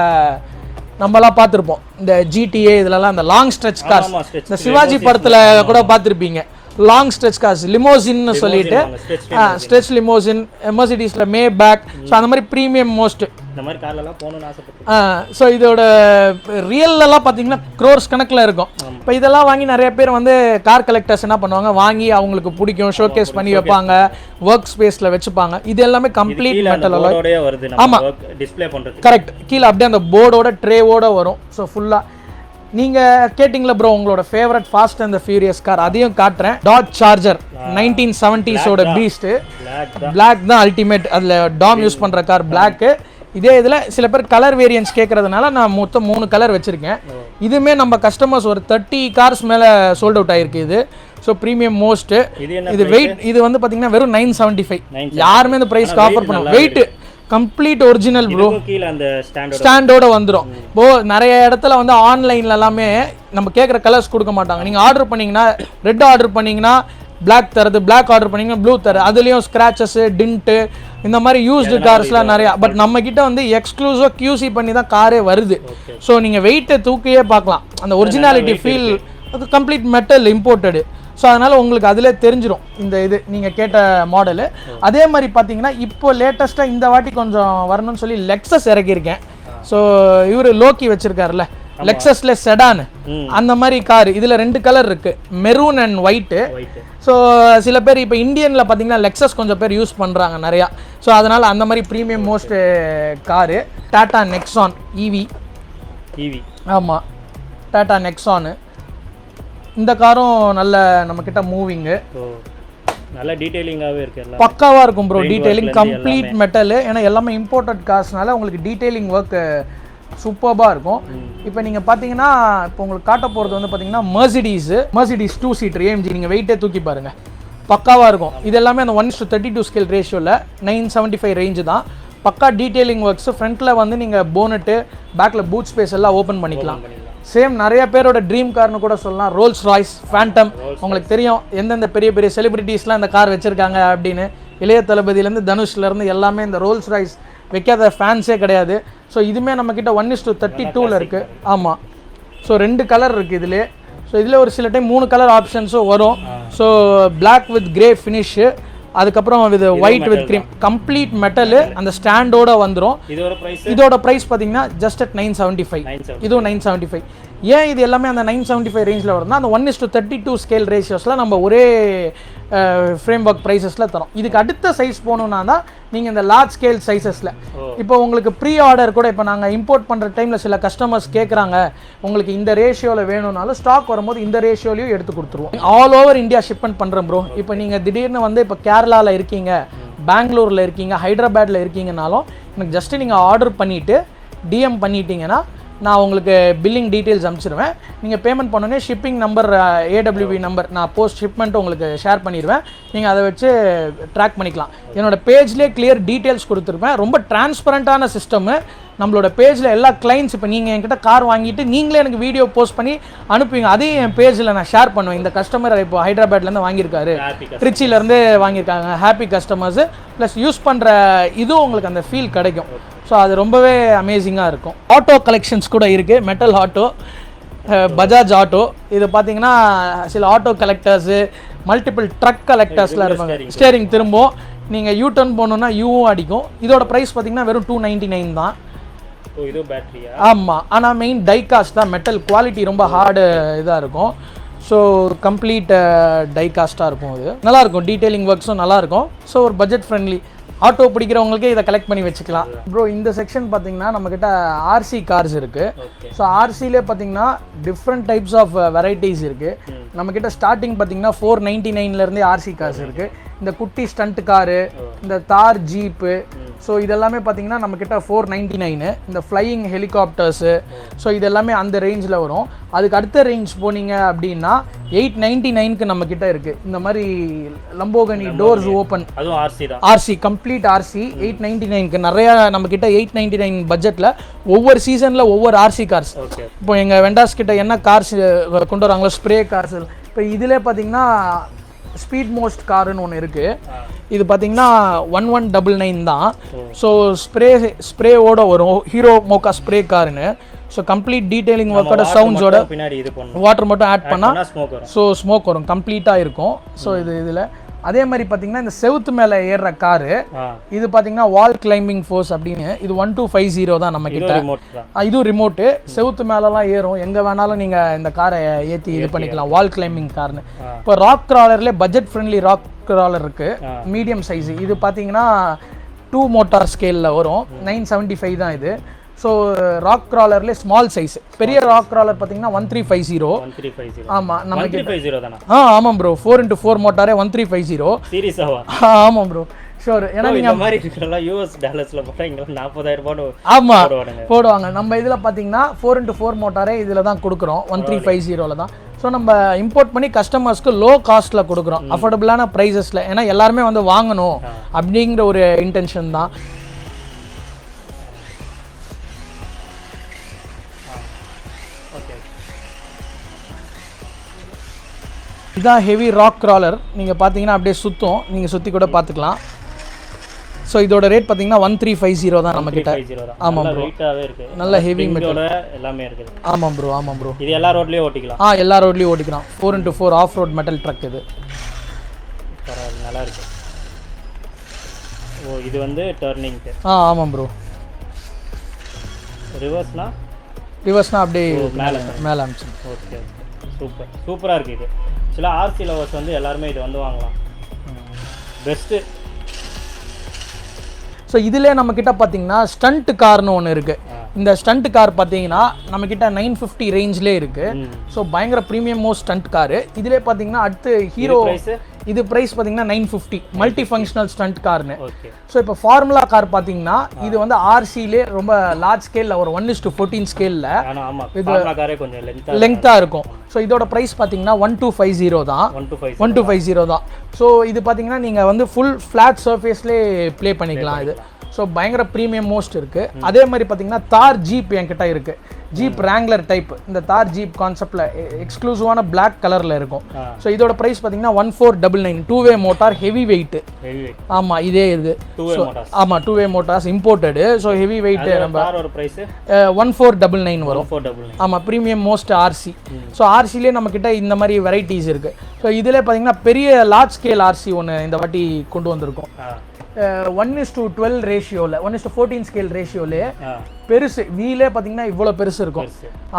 நம்மளாம் பார்த்துருப்போம், இந்த GTA இதுலலாம் அந்த லாங் ஸ்ட்ரெச் கார்ஸ், இந்த சிவாஜி படத்தில் கூட பார்த்துருப்பீங்க, லாங் ஸ்ட்ரெச் கார்ஸ், லிமோசின்னு சொல்லிட்டு ஸ்ட்ரெச் லிமோசின், மெர்சிடிஸில் மே பேக். ஸோ அந்த மாதிரி ப்ரீமியம் மோஸ்ட் இந்த மாதிரி கார்லலாம் போகணும்னு ஆசைப்பட்டேன். ஸோ இதோட ரியல்லாம் பார்த்தீங்கன்னா க்ரோர்ஸ் கணக்கில் இருக்கும். இப்போ இதெல்லாம் வாங்கி நிறைய பேர் வந்து கார் கலெக்டர்ஸ் என்ன பண்ணுவாங்க, வாங்கி அவங்களுக்கு பிடிக்கும் ஷோகேஸ் பண்ணி வைப்பாங்க, ஒர்க் ஸ்பேஸில் வச்சுப்பாங்க. இது எல்லாமே கம்ப்ளீட் மெட்டல் வருது. ஆமாம், டிஸ்ப்ளே பண்ணுறது கரெக்ட். கீழே அப்படியே அந்த போர்டோட ட்ரேவோட வரும். ஸோ ஃபுல்லாக நீங்கள் கேட்டிங்களா ப்ரோ உங்களோட favourite fast and the furious car, அதையும் காட்டுறேன். Dodge Charger 1970s beast, black தான் அல்டிமேட். அதில் டாம் யூஸ் பண்ணுற கார் பிளாக்கு. இதே இதில் சில பேர் கலர் வேரியன்ஸ் கேட்கறதுனால நான் மொத்தம் 3 கலர் வச்சுருக்கேன். இதுவுமே நம்ம கஸ்டமர்ஸ் ஒரு 30 கார்ஸ் மேலே சோல்ட் அவுட் ஆகிருக்கு இது. So premium most. இது வெயிட் இது வந்து பார்த்தீங்கன்னா வெறும் 975. யாருமே இந்த ப்ரைஸ்க்கு ஆஃபர் பண்ணுவோம். வெயிட் கம்ப்ளீட் ஒரிஜினல் ப்ரோ, ஸ்டாண்டோட வந்துடும். இப்போ நிறைய இடத்துல வந்து ஆன்லைன்ல எல்லாமே நம்ம கேட்குற கலர்ஸ் கொடுக்க மாட்டாங்க. நீங்கள் ஆர்டர் பண்ணீங்கன்னா ரெட் ஆர்டர் பண்ணீங்கன்னா பிளாக் தரது, பிளாக் ஆர்டர் பண்ணிங்கன்னா ப்ளூ தர, அதுலேயும் ஸ்க்ராச்சஸ், டிண்ட்டு, இந்த மாதிரி யூஸ்டு கார்ஸ்லாம் நிறையா. பட் நம்ம கிட்ட வந்து எக்ஸ்க்ளூசிவாக QC பண்ணி தான் காரே வருது. ஸோ நீங்கள் வெயிட்டை தூக்கியே பார்க்கலாம், அந்த ஒரிஜினாலிட்டி ஃபீல், அது கம்ப்ளீட் மெட்டல் இம்போர்ட்டடு. ஸோ அதனால் உங்களுக்கு அதிலே தெரிஞ்சிடும் இந்த இது நீங்கள் கேட்ட மாடலு. அதே மாதிரி பார்த்தீங்கன்னா இப்போ லேட்டஸ்ட்டாக இந்த வாட்டி கொஞ்சம் வரணும்னு சொல்லி லெக்ஸஸ் இறக்கியிருக்கேன். ஸோ இவர் லோக்கி வச்சுருக்காருல்ல, லெக்ஸஸ்ல செடான், அந்த மாதிரி கார். இதில் 2 கலர் இருக்குது, மெரூன் அண்ட் ஒயிட்டு. ஸோ சில பேர் இப்போ இந்தியனில் பார்த்தீங்கன்னா லெக்ஸஸ் கொஞ்சம் பேர் யூஸ் பண்ணுறாங்க நிறையா. ஸோ அதனால் அந்த மாதிரி premium most car Tata Nexon EV. ஆமாம், டாடா நெக்ஸானு. இந்த காரும் நல்ல நம்மக்கிட்ட மூவிங்கு, நல்ல டீடைலிங்காகவே இருக்குது, பக்காவாக இருக்கும் ப்ரோ. டீடைலிங் கம்ப்ளீட் மெட்டலு, ஏன்னா எல்லாமே இம்போர்ட்டட் கார்ஸ்னால உங்களுக்கு டீடைலிங் ஒர்க் சூப்பராக இருக்கும். இப்போ நீங்கள் பார்த்தீங்கன்னா இப்போ உங்களுக்கு காட்ட போகிறது வந்து பார்த்தீங்கன்னா மெர்சிடிஸ் 2 சீட்டர் AMG. நீங்கள் வெயிட்டே தூக்கி பாருங்கள், பக்காவாக இருக்கும். இது எல்லாமே அந்த 1:32 ஸ்கேல் ரேஷியோவில் 975 ரேஞ்சு தான். பக்கா டீடைலிங் ஒர்க்ஸ். ஃப்ரண்ட்டில் வந்து நீங்கள் போனட்டு, பேக்கில் பூட் ஸ்பேஸ் எல்லாம் ஓப்பன் பண்ணிக்கலாம். சேம் நிறைய பேரோட ட்ரீம் கார்னு கூட சொல்லலாம், ரோல்ஸ் ராய்ஸ் ஃபேண்டம். உங்களுக்கு தெரியும் எந்தெந்த பெரிய பெரிய செலிபிரிட்டிஸ்லாம் இந்த கார் வச்சுருக்காங்க அப்படின்னு. இளைய தளபதியிலேருந்து தனுஷ்லேருந்து எல்லாமே இந்த ரோல்ஸ் ராய்ஸ் வைக்காத ஃபேன்ஸே கிடையாது. ஸோ இதுவுமே நம்மக்கிட்ட 1:32 இருக்குது. ஆமாம். ஸோ 2 கலர் இருக்குது இதிலே. ஸோ இதில் ஒரு சில டைம் 3 கலர் ஆப்ஷன்ஸும் வரும். So black with grey finish, அதுக்கப்புறம் with white with cream, complete metal, அந்த ஸ்டாண்டோட வந்துடும். இதோட ப்ரைஸ் பார்த்தீங்கன்னா ஜஸ்ட் அட் 975. இதுவும் 975. ஏன் இது எல்லாமே அந்த 975 ரேஞ்சில் வருதுன்னா அந்த 1:32 ஸ்கேல் ரேஷியோஸில் நம்ம ஒரே ஃப்ரேம் ஒர்க் ப்ரைஸஸில் தரோம். இதுக்கு அடுத்த சைஸ் போகணுன்னா தான் நீங்கள் இந்த லார்ஜ் ஸ்கேல் சைஸஸில். இப்போ உங்களுக்கு ப்ரீ ஆர்டர் கூட இப்போ நாங்கள் இம்போர்ட் பண்ணுற டைமில் சில கஸ்டமர்ஸ் கேட்குறாங்க உங்களுக்கு இந்த ரேஷியோவில் வேணும்னாலும் ஸ்டாக் வரும்போது இந்த ரேஷியோலையும் எடுத்து கொடுத்துருவோம். ஆல் ஓவர் இந்தியா ஷிப்மெண்ட் பண்ணுறோம் ப்ரோ. இப்போ நீங்கள் திடீர்னு வந்து இப்போ கேரளாவில் இருக்கீங்க, பெங்களூரில் இருக்கீங்க, ஹைதராபாத்தில் இருக்கீங்கனாலும் எனக்கு ஜஸ்ட்டு நீங்கள் ஆர்டர் பண்ணிவிட்டு DM பண்ணிட்டீங்கன்னா நான் உங்களுக்கு பில்லிங் டீட்டெயில்ஸ் அனுப்பிச்சிடுவேன். நீங்கள் பேமெண்ட் பண்ணோன்னே ஷிப்பிங் நம்பர், AWB நம்பர் நான் போஸ்ட் ஷிப்மெண்ட் உங்களுக்கு ஷேர் பண்ணிடுவேன். நீங்கள் அதை வச்சு ட்ராக் பண்ணிக்கலாம். என்னோடய பேஜ்லேயே கிளியர் டீட்டெயில்ஸ் கொடுத்துருப்பேன். ரொம்ப டிரான்ஸ்பரண்ட்டான சிஸ்டமு. நம்மளோட பேஜில் எல்லா கிளைண்ட்ஸ், இப்போ நீங்கள் என்கிட்ட கார் வாங்கிட்டு நீங்களே எனக்கு வீடியோ போஸ்ட் பண்ணி அனுப்புவீங்க, அதையும் என் பேஜில் நான் ஷேர் பண்ணுவேன். இந்த கஸ்டமர் இப்போ ஹைதராபாத்லேருந்து வாங்கியிருக்காரு, திருச்சியிலேருந்து வாங்கியிருக்காங்க, ஹாப்பி கஸ்டமர்ஸு. ப்ளஸ் யூஸ் பண்ணுற இதுவும் உங்களுக்கு அந்த ஃபீல் கிடைக்கும். ஸோ அது ரொம்பவே அமேசிங்காக இருக்கும். ஆட்டோ கலெக்ஷன்ஸ் கூட இருக்குது, மெட்டல் ஆட்டோ, பஜாஜ் ஆட்டோ. இது பார்த்தீங்கன்னா சில ஆட்டோ கலெக்டர்ஸு, மல்டிபிள் ட்ரக் கலெக்டர்ஸ்லாம் இருப்பாங்க. ஸ்டேரிங் திரும்பும், நீங்கள் யூ-டர்ன் போகணுன்னா யூவும் அடிக்கும். இதோட ப்ரைஸ் பார்த்தீங்கன்னா வெறும் 299 தான். ஆமாம். ஆனால் மெயின் டைகாஸ்ட் தான், மெட்டல் குவாலிட்டி ரொம்ப ஹார்டு இதாக இருக்கும். ஸோ கம்ப்ளீட் டைகாஸ்ட்டாக இருக்கும். இது நல்லாயிருக்கும், டீட்டெயிலிங் ஒர்க்ஸும் நல்லாயிருக்கும். ஸோ ஒரு பட்ஜெட் ஃப்ரெண்ட்லி ஆட்டோ பிடிக்கிறவங்களுக்கே இதை கலெக்ட் பண்ணி வச்சுக்கலாம் ப்ரோ. இந்த செக்ஷன் பார்த்தீங்கன்னா நம்மக்கிட்ட RC கார்ஸ் இருக்குது. ஸோ RCலே பார்த்தீங்கன்னா டிஃப்ரெண்ட் டைப்ஸ் ஆஃப் வெரைட்டிஸ் இருக்குது. நம்மக்கிட்ட ஸ்டார்டிங் பார்த்தீங்கன்னா 499லேருந்தே RC கார்ஸ் இருக்குது. இந்த குட்டி ஸ்டண்ட் காரு, இந்த தார் ஜீப்பு, ஸோ இதெல்லாமே பார்த்தீங்கன்னா நம்மக்கிட்ட 499. இந்த ஃப்ளையிங் ஹெலிகாப்டர்ஸு, ஸோ இதெல்லாமே அந்த ரேஞ்சில் வரும். அதுக்கு அடுத்த ரேஞ்ச் போனீங்க அப்படின்னா 899க்கு நம்மக்கிட்ட இருக்குது. இந்த மாதிரி லம்போகனி டோர்ஸ் ஓப்பன், அதுவும் RC கம்ப்ளீட் RC 899க்கு நிறையா நம்மக்கிட்ட 899 பட்ஜெட்டில் ஒவ்வொரு சீசனில் ஒவ்வொரு RC கார்ஸ். இப்போ எங்கள் வெண்டாஸ் கிட்ட என்ன கார்ஸ் கொண்டு வராங்களோ, ஸ்ப்ரே கார்ஸ். இப்போ இதில் பார்த்தீங்கன்னா ஸ்பீட் மோஸ்ட் காருன்னு ஒன்று இருக்குது. இது பார்த்தீங்கன்னா 1199 தான். ஸோ ஸ்ப்ரேவோட வரும், ஹீரோ மோக்கா ஸ்ப்ரே காருன்னு. ஸோ கம்ப்ளீட் டீடைலிங் ஒர்க்கோட சவுண்ட்ஸோட வாட்டர் மட்டும் ஆட் பண்ணால் ஸோ ஸ்மோக் வரும், கம்ப்ளீட்டாக இருக்கும். ஸோ இதில் அதே மாதிரி பார்த்தீங்கன்னா இந்த செவுத்து மேலே ஏறுற காரு, இது பார்த்தீங்கன்னா வால் கிளைம்பிங் ஃபோர்ஸ் அப்படின்னு. இது 1250 தான் நம்ம கிட்ட. இதுவும் ரிமோட்டு, செவுத்து மேலெலாம் ஏறும், எங்கே வேணாலும் நீங்கள் இந்த காரை ஏற்றி இது பண்ணிக்கலாம், வால் கிளைம்பிங் கார்னு. இப்போ ராக் கிராலர்லேயே பட்ஜெட் ஃப்ரெண்ட்லி ராக் கிராலர் இருக்குது, மீடியம் சைஸு. இது பார்த்தீங்கன்னா 2 மோட்டார் ஸ்கேலில் வரும், 975 தான் இது. ஸோ ராக் கிராலர்லேயே ஸ்மால் சைஸ். பெரிய ராக் கிராலர் பார்த்தீங்கன்னா 1350. ஆமாம், நமக்கு ஆமாம் ப்ரோ, 4x4 மோட்டாரே 1350. சீரியஸாவா? ஆமாம் ப்ரோ, ஷோர். ஏன்னா நீங்கள் மாதிரி US டாலர்ஸ்ல போட்டால் இங்கே 40,000 ஆமாம் போடுவாங்க. நம்ம இதில் பார்த்தீங்கன்னா 4x4 மோட்டாரே இதில் தான் கொடுக்குறோம், 1350 தான். ஸோ நம்ம இம்போர்ட் பண்ணி கஸ்டமர்ஸ்க்கு லோ காஸ்ட்டில் கொடுக்குறோம், அஃபோர்டபுளான ப்ரைஸஸில். ஏன்னா எல்லாருமே வந்து வாங்கணும் அப்படிங்கிற ஒரு இன்டென்ஷன் தான். இதுதான் ஹெவி ராக் கிராலர். நீங்கள் பார்த்தீங்கன்னா அப்படியே சுற்றும், நீங்கள் சுற்றி கூட பார்த்துக்கலாம். ஸோ இதோட ரேட் பார்த்தீங்கன்னா 1350 தான் நம்மக்கிட்ட. ஆமாம் ப்ரோ, நல்ல ஹெவி மெட்டல் எல்லாமே இருக்குது. ஆமாம் ப்ரோ, ஆமாம் ப்ரோ. இது எல்லா ரோட்லேயும் ஓட்டிக்கலாம். எல்லா ரோட்லேயும் ஓட்டிக்கலாம். 4x4 off road metal truck இது. பரவாயில்ல, நல்லா இருக்கு. ஓ, இது வந்து டர்னிங்க்கு. ஆமாம் ப்ரோ. ரிவர்ஸ்னா அப்படியே மேலே அனுப்பிச்சு. ஓகே, சூப்பராக இருக்குது இது. ஆக்சுவலாக ஆர்சி லவர்ஸ் வந்து எல்லாருமே இது வந்து வாங்கலாம். பெஸ்ட்டு. ஸோ இதிலே நம்மக்கிட்ட பார்த்தீங்கன்னா ஸ்டண்ட் கார்னு ஒன்று இருக்குது. இந்த ஸ்டண்ட் கார் பார்த்தீங்கன்னா நம்மக்கிட்ட 950 ரேஞ்ச்லேயே இருக்குது. ஸோ பயங்கர ப்ரீமியம் மோஸ்ட் ஸ்டண்ட் காரு. இதிலே பார்த்தீங்கன்னா அடுத்து ஹீரோ, இது ப்ரைஸ் பார்த்தீங்கன்னா 950 மல்டி ஃபங்க்ஷனல் ஸ்டண்ட் கார்னு. ஸோ இப்போ ஃபார்முலா கார் பார்த்தீங்கன்னா இது வந்து ஆர்சிலே ரொம்ப லார்ஜ் ஸ்கேலில் ஒரு 1:14 ஸ்கேலில் இது லெங்க்த்தாக இருக்கும். ஸோ இதோட ப்ரைஸ் பார்த்தீங்கன்னா 1250 தான். 1250 தான். ஸோ இது பார்த்தீங்கன்னா நீங்கள் வந்து ஃபுல் ஃப்ளாட் சர்ஃபேஸ்லேயே ப்ளே பண்ணிக்கலாம் இது. ஸோ பயங்கர ப்ரீமியம் மோஸ்ட் இருக்குது. அதே மாதிரி பார்த்தீங்கன்னா தார் ஜீப் என்கிட்ட இருக்குது. Jeep wrangler type. இந்த தார் ஜீப் கான்செப்டில் எக்ஸ்க்ளூசிவான பிளாக் கலரில் இருக்கும். ஸோ இதோட ப்ரைஸ் பார்த்தீங்கன்னா 1499. Two way motor, heavy weight. ஆமாம், இதே இது. ஆமாம், two way motors imported. So heavy weight நம்ம 1499 வரும். ஆமாம், ப்ரீமியம் மோஸ்ட் ஆர்சி. ஸோ ஆர்சிலே நம்மக்கிட்ட இந்த மாதிரி வெரைட்டிஸ் இருக்குது. ஸோ இதில் பார்த்தீங்கன்னா பெரிய லார்ஜ் ஸ்கேல் ஆர்சி ஒன்று இந்த வாட்டி கொண்டு வந்திருக்கோம். 1:12 ரேஷியோவில் 1:14 ஸ்கேல் ரேஷியோவில் பெருசு வீலே பார்த்தீங்கன்னா இவ்வளோ பெருசு இருக்கும்.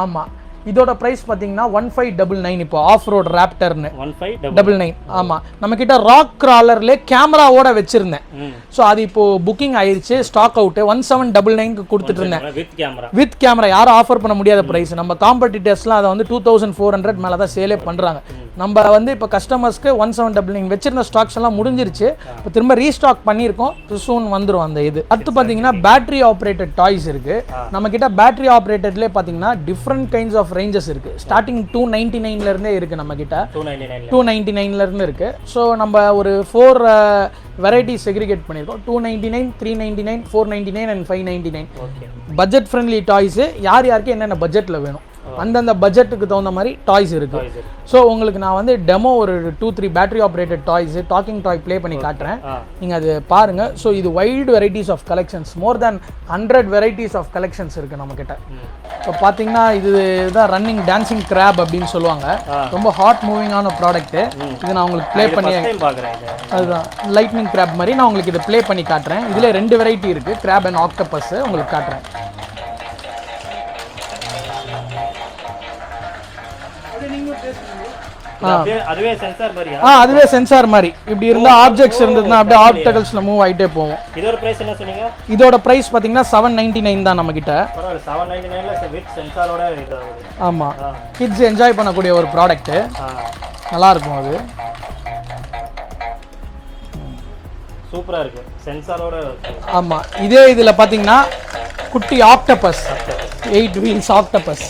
ஆமாம், இதோட ப்ரைஸ் பார்த்தீங்கன்னா 1599. இப்போ ஆஃப் ரோட் ராப்டர்னு 1599. ஆமாம், நம்மக்கிட்ட ராக் கிராலர்லேயே கேமராவோட வச்சுருந்தேன். ஸோ அது இப்போது புக்கிங் ஆயிடுச்சு, ஸ்டாக் அவுட்டு. 1799 கொடுத்துட்டு இருந்தேன் வித் கேமரா. யாரும் ஆஃபர் பண்ண முடியாத ப்ரைஸ். நம்ம காம்படிட்டர்ஸ்லாம் அதை வந்து 2400 மேலே தான் சேலே பண்ணுறாங்க. நம்ம வந்து இப்போ கஸ்டமர்ஸ்க்கு 1799 வச்சிருந்த ஸ்டாக்ஸ் எல்லாம் முடிஞ்சிருச்சு. இப்போ திரும்ப ரீஸ்டாக் பண்ணியிருக்கோம். சூன் வந்துடும் அந்த இது. அடுத்து பார்த்தீங்கன்னா பேட்டரி ஆப்ரேட்டட் டாய்ஸ் இருக்குது நம்மக்கிட்ட. பேட்டரி ஆப்ரேட்டட்லேயே பார்த்தீங்கன்னா டிஃப்ரெண்ட் கைண்ட்ஸ் ஆஃப் ரேஞ்சஸ் இருக்குது. ஸ்டார்டிங் 299 இருக்குது நம்மக்கிட்ட. 299 இருக்குது. ஸோ நம்ம ஒரு 4 வெரைட்டிஸ் செக்ரிகேட் பண்ணியிருக்கோம். 299, 399, 499 அண்ட் 599. Budget friendly toys. யாருக்கு என்னென்ன பட்ஜெட்டில் வேணும் அந்தந்த பட்ஜெட்டுக்கு தகுந்த மாதிரி டாய்ஸ் இருக்குது. ஸோ உங்களுக்கு நான் வந்து டெமோ ஒரு 2-3 battery operated toys, talking toy play பண்ணி காட்டுறேன். நீங்கள் அது பாருங்கள். ஸோ இது wide varieties of collections. More than 100 varieties of collections இருக்குது நம்மக்கிட்ட. இப்போ பார்த்தீங்கன்னா இதுதான் ரன்னிங் டான்சிங் கிராப் அப்படின்னு சொல்லுவாங்க. ரொம்ப ஹாட் மூவிங்கான ப்ராடக்ட்டு. இது நான் உங்களுக்கு ப்ளே பண்ணி, அதுதான் லைட்னிங் கிராப் மாதிரி நான் உங்களுக்கு இதை ப்ளே பண்ணி காட்டுறேன். இதில் 2 வெரைட்டி இருக்குது, கிராப் அண்ட் ஆக்டோபஸ். உங்களுக்கு காட்டுறேன். அதுவே சென்சார் மாதிரி இப்படி இருந்தா ஆப்ஜெக்ட்ஸ் இருந்ததுன்னா அப்படியே ஆப்டிகல்ஸ்ல மூவ் ஆயிட்டே போகும். இதோட பிரைஸ் என்ன சொன்னீங்க? இதோட பிரைஸ் பாத்தீங்கன்னா 799 தான் நம்ம கிட்ட. பரவாயில்லை, 799ல வித் சென்சாரோட இது. ஆமா, கிட்ஸ் என்ஜாய் பண்ணக்கூடிய ஒரு ப்ராடக்ட். நல்லா இருக்கும் அது. சூப்பரா இருக்கு சென்சாரோட. ஆமா, இதே இதுல பாத்தீங்கன்னா குட்டி ஆக்டோபஸ், 8 வீல்ஸ் ஆக்டோபஸ்.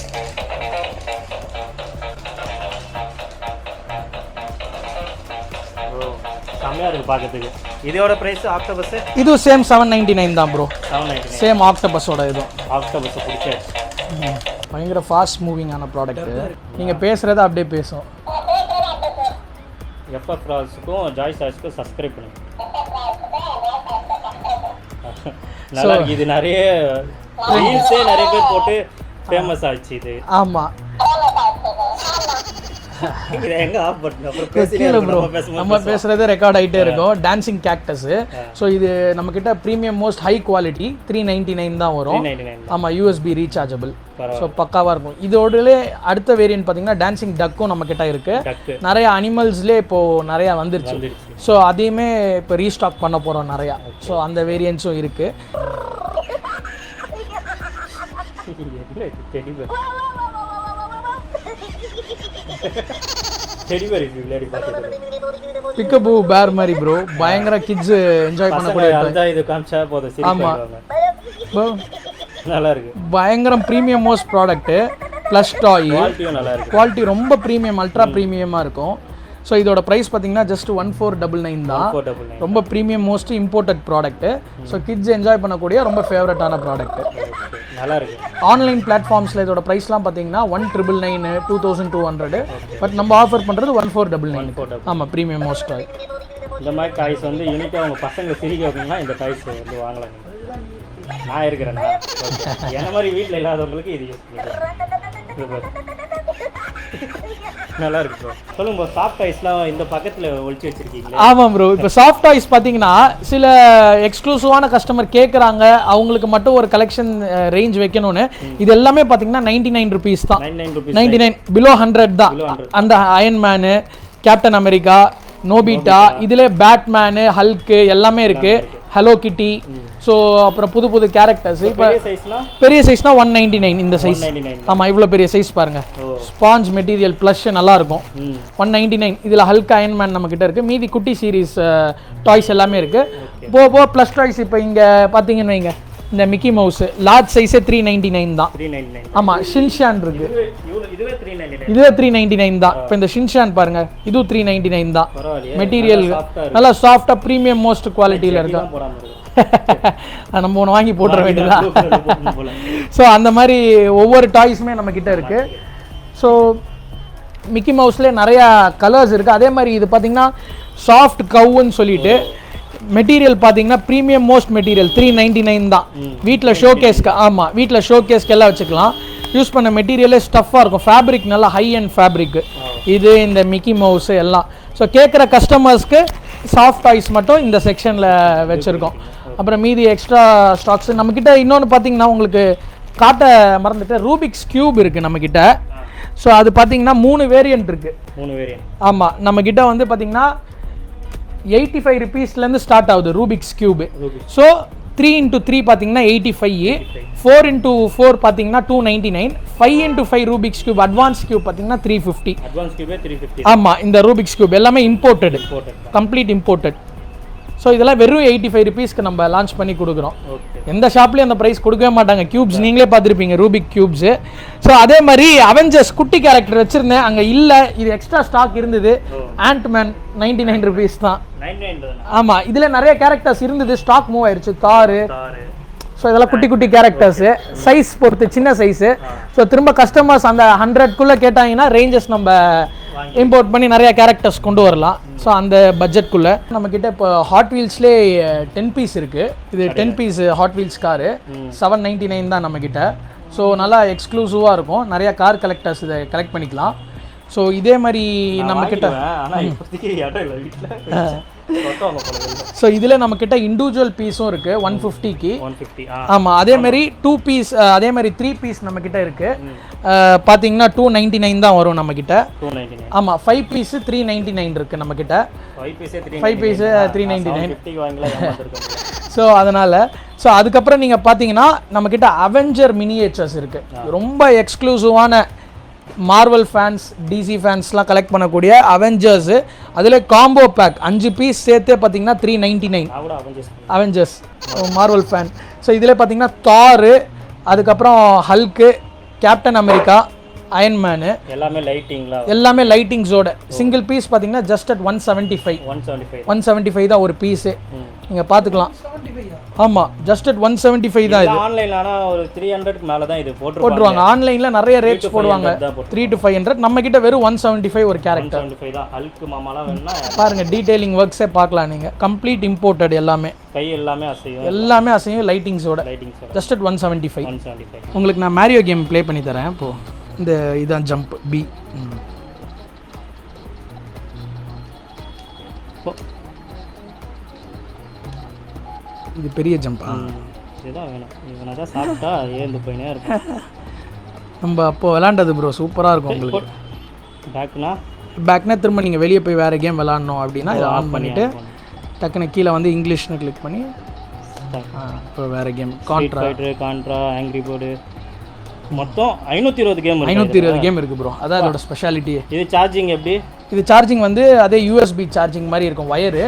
கம்மியா இருக்கு பாக்கிறதுக்கு. இதோட பிரைஸ் ஆக்டோபஸ் இது சேம் 799 தான் ப்ரோ. 799 சேம் ஆக்டோபஸோட. இது ஆக்டோபஸ் பிடிச்சாச்சு. பயங்கர ஃபாஸ்ட் மூவிங் ஆன ப்ராடக்ட். நீங்க பேசுறத அப்படியே பேசும். எஃப்எஃப் ராஸ்க்கும் ஜாய் சாய்ஸ்க்கும் சப்ஸ்கிரைப் பண்ணுங்க. நல்லா இருக்கு. இது நிறைய ரீல்ஸே நிறைய பேர் போட்டு ஃபேமஸ் ஆச்சு இது. ஆமா, நம்ம பேசுறதே ரெக்கார்ட் ஆகிட்டே இருக்கும். Dancing cactus. ஸோ இது நம்ம கிட்ட ப்ரீமியம் மோஸ்ட் ஹை குவாலிட்டி 399 தான் வரும். ஆமாம், யூஎஸ்பி ரீசார்ஜபிள். ஸோ பக்காவாக இருக்கும். இதோடலே அடுத்த வேரியன்ட் பார்த்தீங்கன்னா டான்சிங் டக்கும் நம்ம கிட்ட இருக்கு. நிறைய அனிமல்ஸ்லேயே இப்போ நிறையா வந்துருச்சு. ஸோ அதையுமே இப்போ ரீஸ்டாக் பண்ண போகிறோம் நிறையா. ஸோ அந்த வேரியன்ட்ஸும் இருக்கு. பிக்கபூ பேர் மாதிரி ப்ரோ. பயங்கர கிட்ஸ் என்ஜாய் பண்ணக்கூடிய. இது காமிச்சா போதும் சிரிப்பாங்க. நல்லா இருக்கு. பயங்கரம் ப்ரீமியம் மோஸ்ட் ப்ராடக்ட். ப்ளஸ் டாய் குவாலிட்டி ரொம்ப ப்ரீமியம், அல்ட்ரா ப்ரீமியமாக இருக்கும். ஸோ இதோட ப்ரைஸ் பார்த்தீங்கன்னா ஜஸ்ட் 1499 தான். 499. ரொம்ப premium most imported product. So kids enjoy பண்ணக்கூடிய ரொம்ப ஃபேவரட்டான ப்ராடக்ட். நல்லா இருக்கு. ஆன்லைன் பிளாட்ஃபார்ம்ஸில் இதோட ப்ரைஸ்லாம் பார்த்தீங்கன்னா 1999, 2200. பட் நம்ம ஆஃபர் பண்ணுறது 1499. ஆமாம், ப்ரீமியம் மோஸ்ட் டாய். இந்த மாதிரி டாய்ஸ் வந்து யூனிக்காக உங்கள் பசங்களை சிரிக்க வைக்கணும்னா இந்த டாய்ஸ் வந்து வாங்கலாம். நான் இருக்கிறேன்னா என்ன மாதிரி வீட்டில் இல்லாதவங்களுக்கு இது யூஸ் பண்ணிக்கலாம். நல்லா இருக்கு ப்ரோ. சொல்லுங்க ப்ரோ, சாஃப்ட் டாய்ஸ்லாம் இந்த பக்கத்தில் ஒழிச்சு வச்சிருக்கீங்களா? ஆமாம் ப்ரோ. இப்போ சாஃப்ட் டாய்ஸ் பார்த்தீங்கன்னா சில எக்ஸ்க்ளூசிவான கஸ்டமர் கேட்குறாங்க, அவங்களுக்கு மட்டும் ஒரு கலெக்ஷன் ரேஞ்ச் வைக்கணும்னு. இது எல்லாமே பார்த்தீங்கன்னா 99 ருபீஸ் தான். 99 பிலோ 100 தான். அந்த அயன்மேனு, கேப்டன் அமெரிக்கா, நோபிட்டா, இதில் பேட்மேனு, ஹல்க்கு எல்லாமே இருக்கு. ஹலோ கிட்டி. ஸோ அப்புறம் புது புது கேரக்டர்ஸ். இப்போ பெரிய சைஸ்னா 199 இந்த சைஸ். ஆமாம், இவ்வளோ பெரிய சைஸ் பாருங்க. ஸ்பாஞ்ச் மெட்டீரியல் ப்ளஷ் நல்லா இருக்கும். 199. இதில் ஹல்க் அயன்மேன் நம்ம கிட்ட இருக்கு. மீதி குட்டி சீரீஸ் டாய்ஸ் எல்லாமே இருக்கு. போ ப்ளஸ் டாய்ஸ் இப்போ இங்கே பார்த்தீங்கன்னு வைங்க, இந்த மிக்கி மவுஸ் லார்ஜ் சைஸே 399 தான். ஆமாம், ஷின்ஷான் இருக்கு, இதுவே 399 தான். இப்போ இந்த ஷின்ஷான் பாருங்க, இதுவும் 399 தான். மெட்டீரியல் நல்லா சாஃப்டாக ப்ரீமியம் மோஸ்ட் குவாலிட்டியில் இருக்கு. நம்ம ஒன்று வாங்கி போட்டுற வேண்டியதா. ஸோ அந்த மாதிரி ஒவ்வொரு டாய்ஸுமே நம்ம கிட்ட இருக்கு. ஸோ மிக்கி மவுஸ்லேயே நிறையா கலர்ஸ் இருக்குது. அதே மாதிரி இது பார்த்தீங்கன்னா சாஃப்ட் கவ்வுன்னு சொல்லிட்டு மெட்டீரியல் பார்த்தீங்கன்னா ப்ரீமியம் மோஸ்ட் மெட்டீரியல் 399 தான். வீட்டில் ஷோகேஸ்க்கு, ஆமாம் வீட்டில் ஷோகேஸ்க்கு எல்லாம் வச்சுக்கலாம். யூஸ் பண்ண மெட்டீரியலே ஸ்டஃப்பாக இருக்கும். ஃபேப்ரிக் நல்லா ஹை அண்ட் ஃபேப்ரிக்கு. இது இந்த மிக்கி மவுஸ் எல்லாம். ஸோ கேட்குற கஸ்டமர்ஸ்க்கு சாஃப்ட் டாய்ஸ் மட்டும் இந்த செக்ஷனில் வச்சுருக்கோம். அப்புறம் மீதி எக்ஸ்ட்ரா ஸ்டாக்ஸ் நம்மக்கிட்ட. இன்னொன்று பார்த்தீங்கன்னா உங்களுக்கு காட்ட மறந்துட்டு, ரூபிக்ஸ் கியூப் இருக்குது நம்மக்கிட்ட. ஸோ அது பார்த்தீங்கன்னா 3 வேரியன்ட் இருக்குது. ஆமாம், நம்மக்கிட்ட வந்து பார்த்தீங்கன்னா 85 ருபீஸ்லேருந்து ஸ்டார்ட் ஆகுது ரூபிக்ஸ் கியூப். ஸோ 3x3 பார்த்தீங்கன்னா 85, 4x4 பார்த்தீங்கன்னா 299, 5x5 Rubik's cube advance cube பார்த்தீங்கன்னா 350. ஆமாம், இந்த ரூபிக்ஸ் கியூப் எல்லாமே இம்போர்ட்டட், கம்ப்ளீட் இம்போர்ட்டட். ஸோ இதெல்லாம் வெறும் 85 ருபீஸ்க்கு நம்ம லான்ச் பண்ணி கொடுக்குறோம். எந்த ஷாப்லேயும் அந்த ப்ரைஸ் கொடுக்கவே மாட்டாங்க. கியூப்ஸ் நீங்களே பார்த்துருப்பீங்க, ரூபிக் கியூப்ஸு. ஸோ அதே மாதிரி அவெஞ்சர்ஸ் குட்டி கேரக்டர் வச்சுருந்தேன், அங்கே இல்லை, இது எக்ஸ்ட்ரா ஸ்டாக் இருந்தது. ஆண்ட்மேன் 99 ருபீஸ் தான். ஆமாம், இதில் நிறைய கேரக்டர்ஸ் இருந்தது, ஸ்டாக் மூவ் ஆயிடுச்சு. தாரு. ஸோ இதெல்லாம் குட்டி குட்டி கேரக்டர்ஸு, சைஸ் பொறுத்து சின்ன சைஸு. ஸோ திரும்ப கஸ்டமர்ஸ் அந்த 100க்குள்ளே கேட்டாங்கன்னா ரேஞ்சஸ் நம்ம இம்போர்ட் பண்ணி நிறைய கேரக்டர்ஸ் கொண்டு வரலாம். ஸோ அந்த பட்ஜெட்குள்ளே நம்மக்கிட்ட இப்போ ஹாட் வீல்ஸ்லேயே 10 பீஸ் இருக்குது. இது 10 பீஸ் ஹாட் வீல்ஸ் காரு 799 தான் நம்மக்கிட்ட. ஸோ நல்லா எக்ஸ்க்ளூசிவாக இருக்கும். நிறையா கார் கலெக்டர்ஸ் இதை கலெக்ட் பண்ணிக்கலாம். ஸோ இதே மாதிரி நம்மக்கிட்ட ஸோ இதில் நம்மக்கிட்ட இண்டிவிஜுவல் பீஸும் இருக்குது 150க்கு. ஆமாம், அதே மாதிரி 2 பீஸ், அதே மாதிரி 3 பீஸ் நம்மக்கிட்ட இருக்குது. பார்த்தீங்கன்னா 299 தான் வரும் நம்மக்கிட்ட. ஆமாம், 5 பீஸு 399 இருக்குது நம்மக்கிட்ட. 5 பீஸு 399. ஸோ அதனால் அதுக்கப்புறம் நீங்கள் பார்த்தீங்கன்னா நம்மக்கிட்ட அவெஞ்சர் மினியேச்சர்ஸ் இருக்குது. ரொம்ப எக்ஸ்க்ளூசிவான மார்வல் ஃபேன்ஸ், டிசி ஃபேன்ஸ்லாம் கலெக்ட் பண்ணக்கூடிய அவெஞ்சர்ஸு. அதில் காம்போ பேக் 5 பீஸ் சேர்த்தே பார்த்தீங்கன்னா 399 அவெஞ்சர்ஸ் மார்வல் ஃபேன். ஸோ இதில் பார்த்தீங்கன்னா தாரு, அதுக்கப்புறம் ஹல்க்கு, கேப்டன் அமெரிக்கா, அயன்மேனு எல்லாமே லைட்டிங்ஸோட. சிங்கிள் பீஸ் பார்த்தீங்கன்னா ஜஸ்ட் அட் 175 தான் ஒரு பீஸு. நீங்கள் பார்த்துக்கலாம். ஆமாம், ஜஸ்ட் அட் 175 தான். இது ஆன்லைனில் ஆனால் ஒரு 300க்கு மேலே தான் இது போட்டுருவாங்க. ஆன்லைனில் நிறைய ரேட்ஸ் போடுவாங்க, 3 to 500. நம்மக்கிட்ட வெறும் 175 ஒரு கேரக்டர். பாருங்கள், டீடைலிங் ஒர்க்ஸே பார்க்கலாம் நீங்கள். கம்ப்ளீட் இம்போர்ட்டட் எல்லாமே, கை எல்லாமே அசையும் லைட்டிங்ஸோட. Just at 175. உங்களுக்கு நான் மேரியோ கேம் ப்ளே பண்ணி தரேன். இப்போது இந்த இதான் ஜம்ப் பி. இது பெரிய ஜம்பா? இதுதான் வேணும். இவனை தான் சாப்பிட்டா ஏந்து போயினே இருக்கும். நம்ம அப்போ விளாண்டது ப்ரோ, சூப்பராக இருக்கும் உங்களுக்கு. பேக்னா திரும்ப நீங்கள் வெளியே போய் வேறு கேம் விளாட்ணும் அப்படின்னா இதை ஆன் பண்ணிவிட்டு டக்குன்னு கீழே வந்து இங்கிலீஷ்னு கிளிக் பண்ணி இப்போ வேறு கேம் கான்ட்ரா, ஆங்கிரி போர்டு, மொத்தம் 520 கேம் இருக்குது ப்ரோ. அதான் அதோட ஸ்பெஷாலிட்டியே. இது சார்ஜிங் எப்படி? இது சார்ஜிங் வந்து அதே யூஎஸ்பி சார்ஜிங் மாதிரி இருக்கும். ஒயரு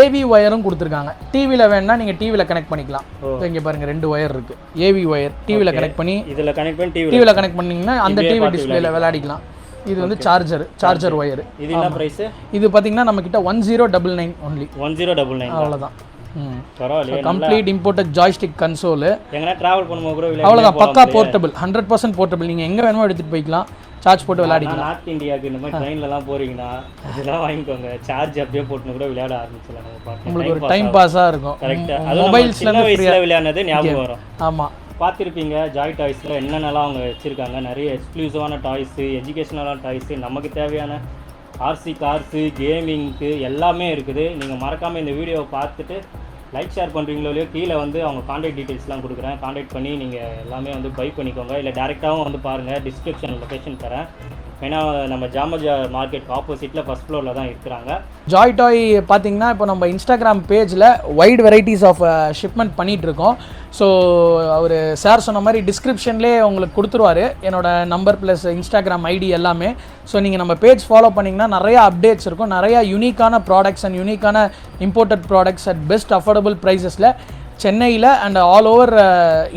ஏவி ஒயரும் கொடுத்துருக்காங்க. டிவியில் வேணா நீங்கள் டிவியில் கனெக்ட் பண்ணிக்கலாம். இங்கே பாருங்கள் 2 ஒயர் இருக்குது. ஏவி ஒயர் டிவியில் கனெக்ட் பண்ணி, இதில் கனெக்ட் பண்ணி டிவியில் கனெக்ட் பண்ணிங்கன்னா அந்த டிவி டிஸ்பிளேல விளையாடிக்கலாம். இது வந்து சார்ஜர் ஒயர். இது என்ன பிரைஸ்? இது பார்த்தீங்கன்னா நம்மக்கிட்ட 1099 ஒன்லி. 1099 அவ்வளோதான். பரவாயில்லையே. Complete imported joystick console. எங்கன்னா டிராவல் பண்ணும்போது கூட அவ்வளோதான், பக்கா போர்ட்டபிள், 100% போர்ட்டபிள். நீங்கள் எங்கே வேணுமோ எடுத்துகிட்டு போய்க்கலாம், சார்ஜ் போட்டு விளையாடிக்கலாம். நார்த் இந்தியாவுக்கு இந்த மாதிரி ட்ரெயின்லலாம் போகிறீங்கன்னா இதெல்லாம் வாங்கிக்கோங்க, சார்ஜ் அப்படியே போட்டு கூட விளையாட ஆரம்பிச்சிடலாம். நம்ம பார்க்கலாம், உங்களுக்கு ஒரு டைம் பாஸாக இருக்கும். கரெக்டாக. மொபைல்ஸ்ல விளையாடுனது ஞாபகம் வரும். ஆமாம், பார்த்துருப்பீங்க ஜாய் டாய்ஸில் என்னென்னலாம் அவங்க வச்சுருக்காங்க. நிறைய எக்ஸ்க்ளூசிவான டாய்ஸு, எஜுகேஷ்னலான டாய்ஸு, நமக்கு தேவையான ஆர்சி கார்ஸு, கேமிங்க்கு எல்லாமே இருக்குது. நீங்கள் மறக்காமல் இந்த வீடியோவை பார்த்துட்டு லைக் ஷேர் பண்ணுறீங்களோ இல்லையோ கீழே வந்து அவங்க காண்டாக்ட் டீட்டெயில்ஸ்லாம் கொடுக்குறேன். காண்டாக்ட் பண்ணி நீங்கள் எல்லாமே வந்து பை பண்ணிக்கோங்க. இல்லை டேரெக்டாகவும் வந்து பாருங்கள், டிஸ்கிரிப்ஷன் லொக்கேஷன் தரேன். ஏன்னா நம்ம ஜாமஜா மார்க்கெட் ஆப்போசிட்டில் ஃபஸ்ட் ஃப்ளோரில் தான் இருக்கிறாங்க. ஜாய் டாய் பார்த்தீங்கன்னா இப்போ நம்ம இன்ஸ்டாகிராம் பேஜில் வைட் வெரைட்டிஸ் ஆஃப் ஷிப்மெண்ட் பண்ணிகிட்ருக்கோம். ஸோ அவர் சார் சொன்ன மாதிரி டிஸ்கிரிப்ஷன்லேயே உங்களுக்கு கொடுத்துருவாரு என்னோட நம்பர் ப்ளஸ் இன்ஸ்டாகிராம் ஐடி எல்லாமே. ஸோ நீங்கள் நம்ம பேஜ் ஃபாலோ பண்ணிங்கன்னா நிறையா அப்டேட்ஸ் இருக்கும், நிறையா யூனிக்கான ப்ராடக்ட்ஸ் அண்ட் யூனிக்கான imported products at best affordable ப்ரைஸஸில் சென்னையில் and all over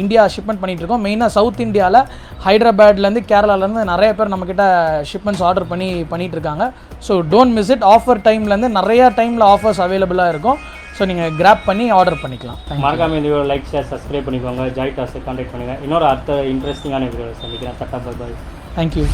India shipment பண்ணிகிட்ருக்கோம். மெயினாக சவுத் இந்தியாவில் ஹைதராபாத்லேருந்து கேரளாலேருந்து நிறைய பேர் நம்மக்கிட்ட ஷிப்மெண்ட்ஸ் ஆர்டர் பண்ணிகிட்ருக்காங்க. So don't miss it. Offer டைம்லேருந்து நிறையா டைமில் ஆஃபர்ஸ் அவைலபிளாக இருக்கும். ஸோ நீங்கள் கிராப் பண்ணி ஆர்டர் பண்ணிக்கலாம். மறக்காம இந்த வீடியோ லைக் ஷேர் சப்ஸ்கிரைப் பண்ணிக்கோங்க. ஜாய் டாஸை கான்டாக்ட் பண்ணுங்கள். இன்னொரு அடுத்த இன்ட்ரெஸ்டிங்கான வீடியோ சந்திக்கிறேன். தட்டா பாய். தேங்க்யூ.